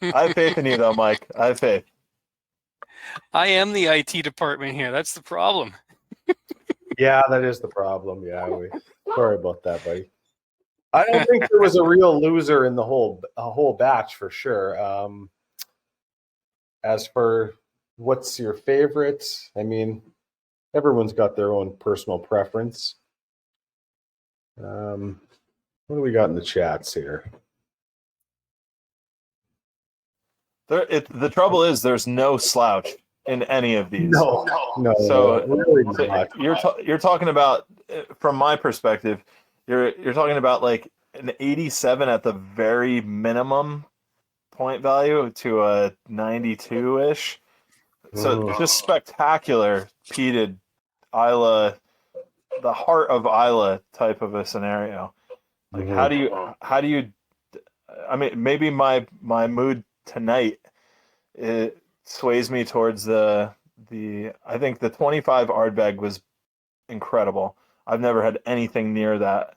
I have faith in you, though, Mike. I have faith. I am the IT department here. That's the problem. Yeah, that is the problem. Yeah, sorry about that, buddy. I don't think there was a real loser in the whole batch for sure. As for what's your favorite, I mean, everyone's got their own personal preference. What do we got in the chats here? The trouble is there's no slouch in any of these. No. So, really not. you're talking about, from my perspective, you're talking about like an 87 at the very minimum point value to a 92-ish. So just spectacular peated Islay, the heart of Islay type of a scenario. Like how do you I mean, maybe my mood tonight, it sways me towards the I think the 25 Ardbeg was incredible. I've never had anything near that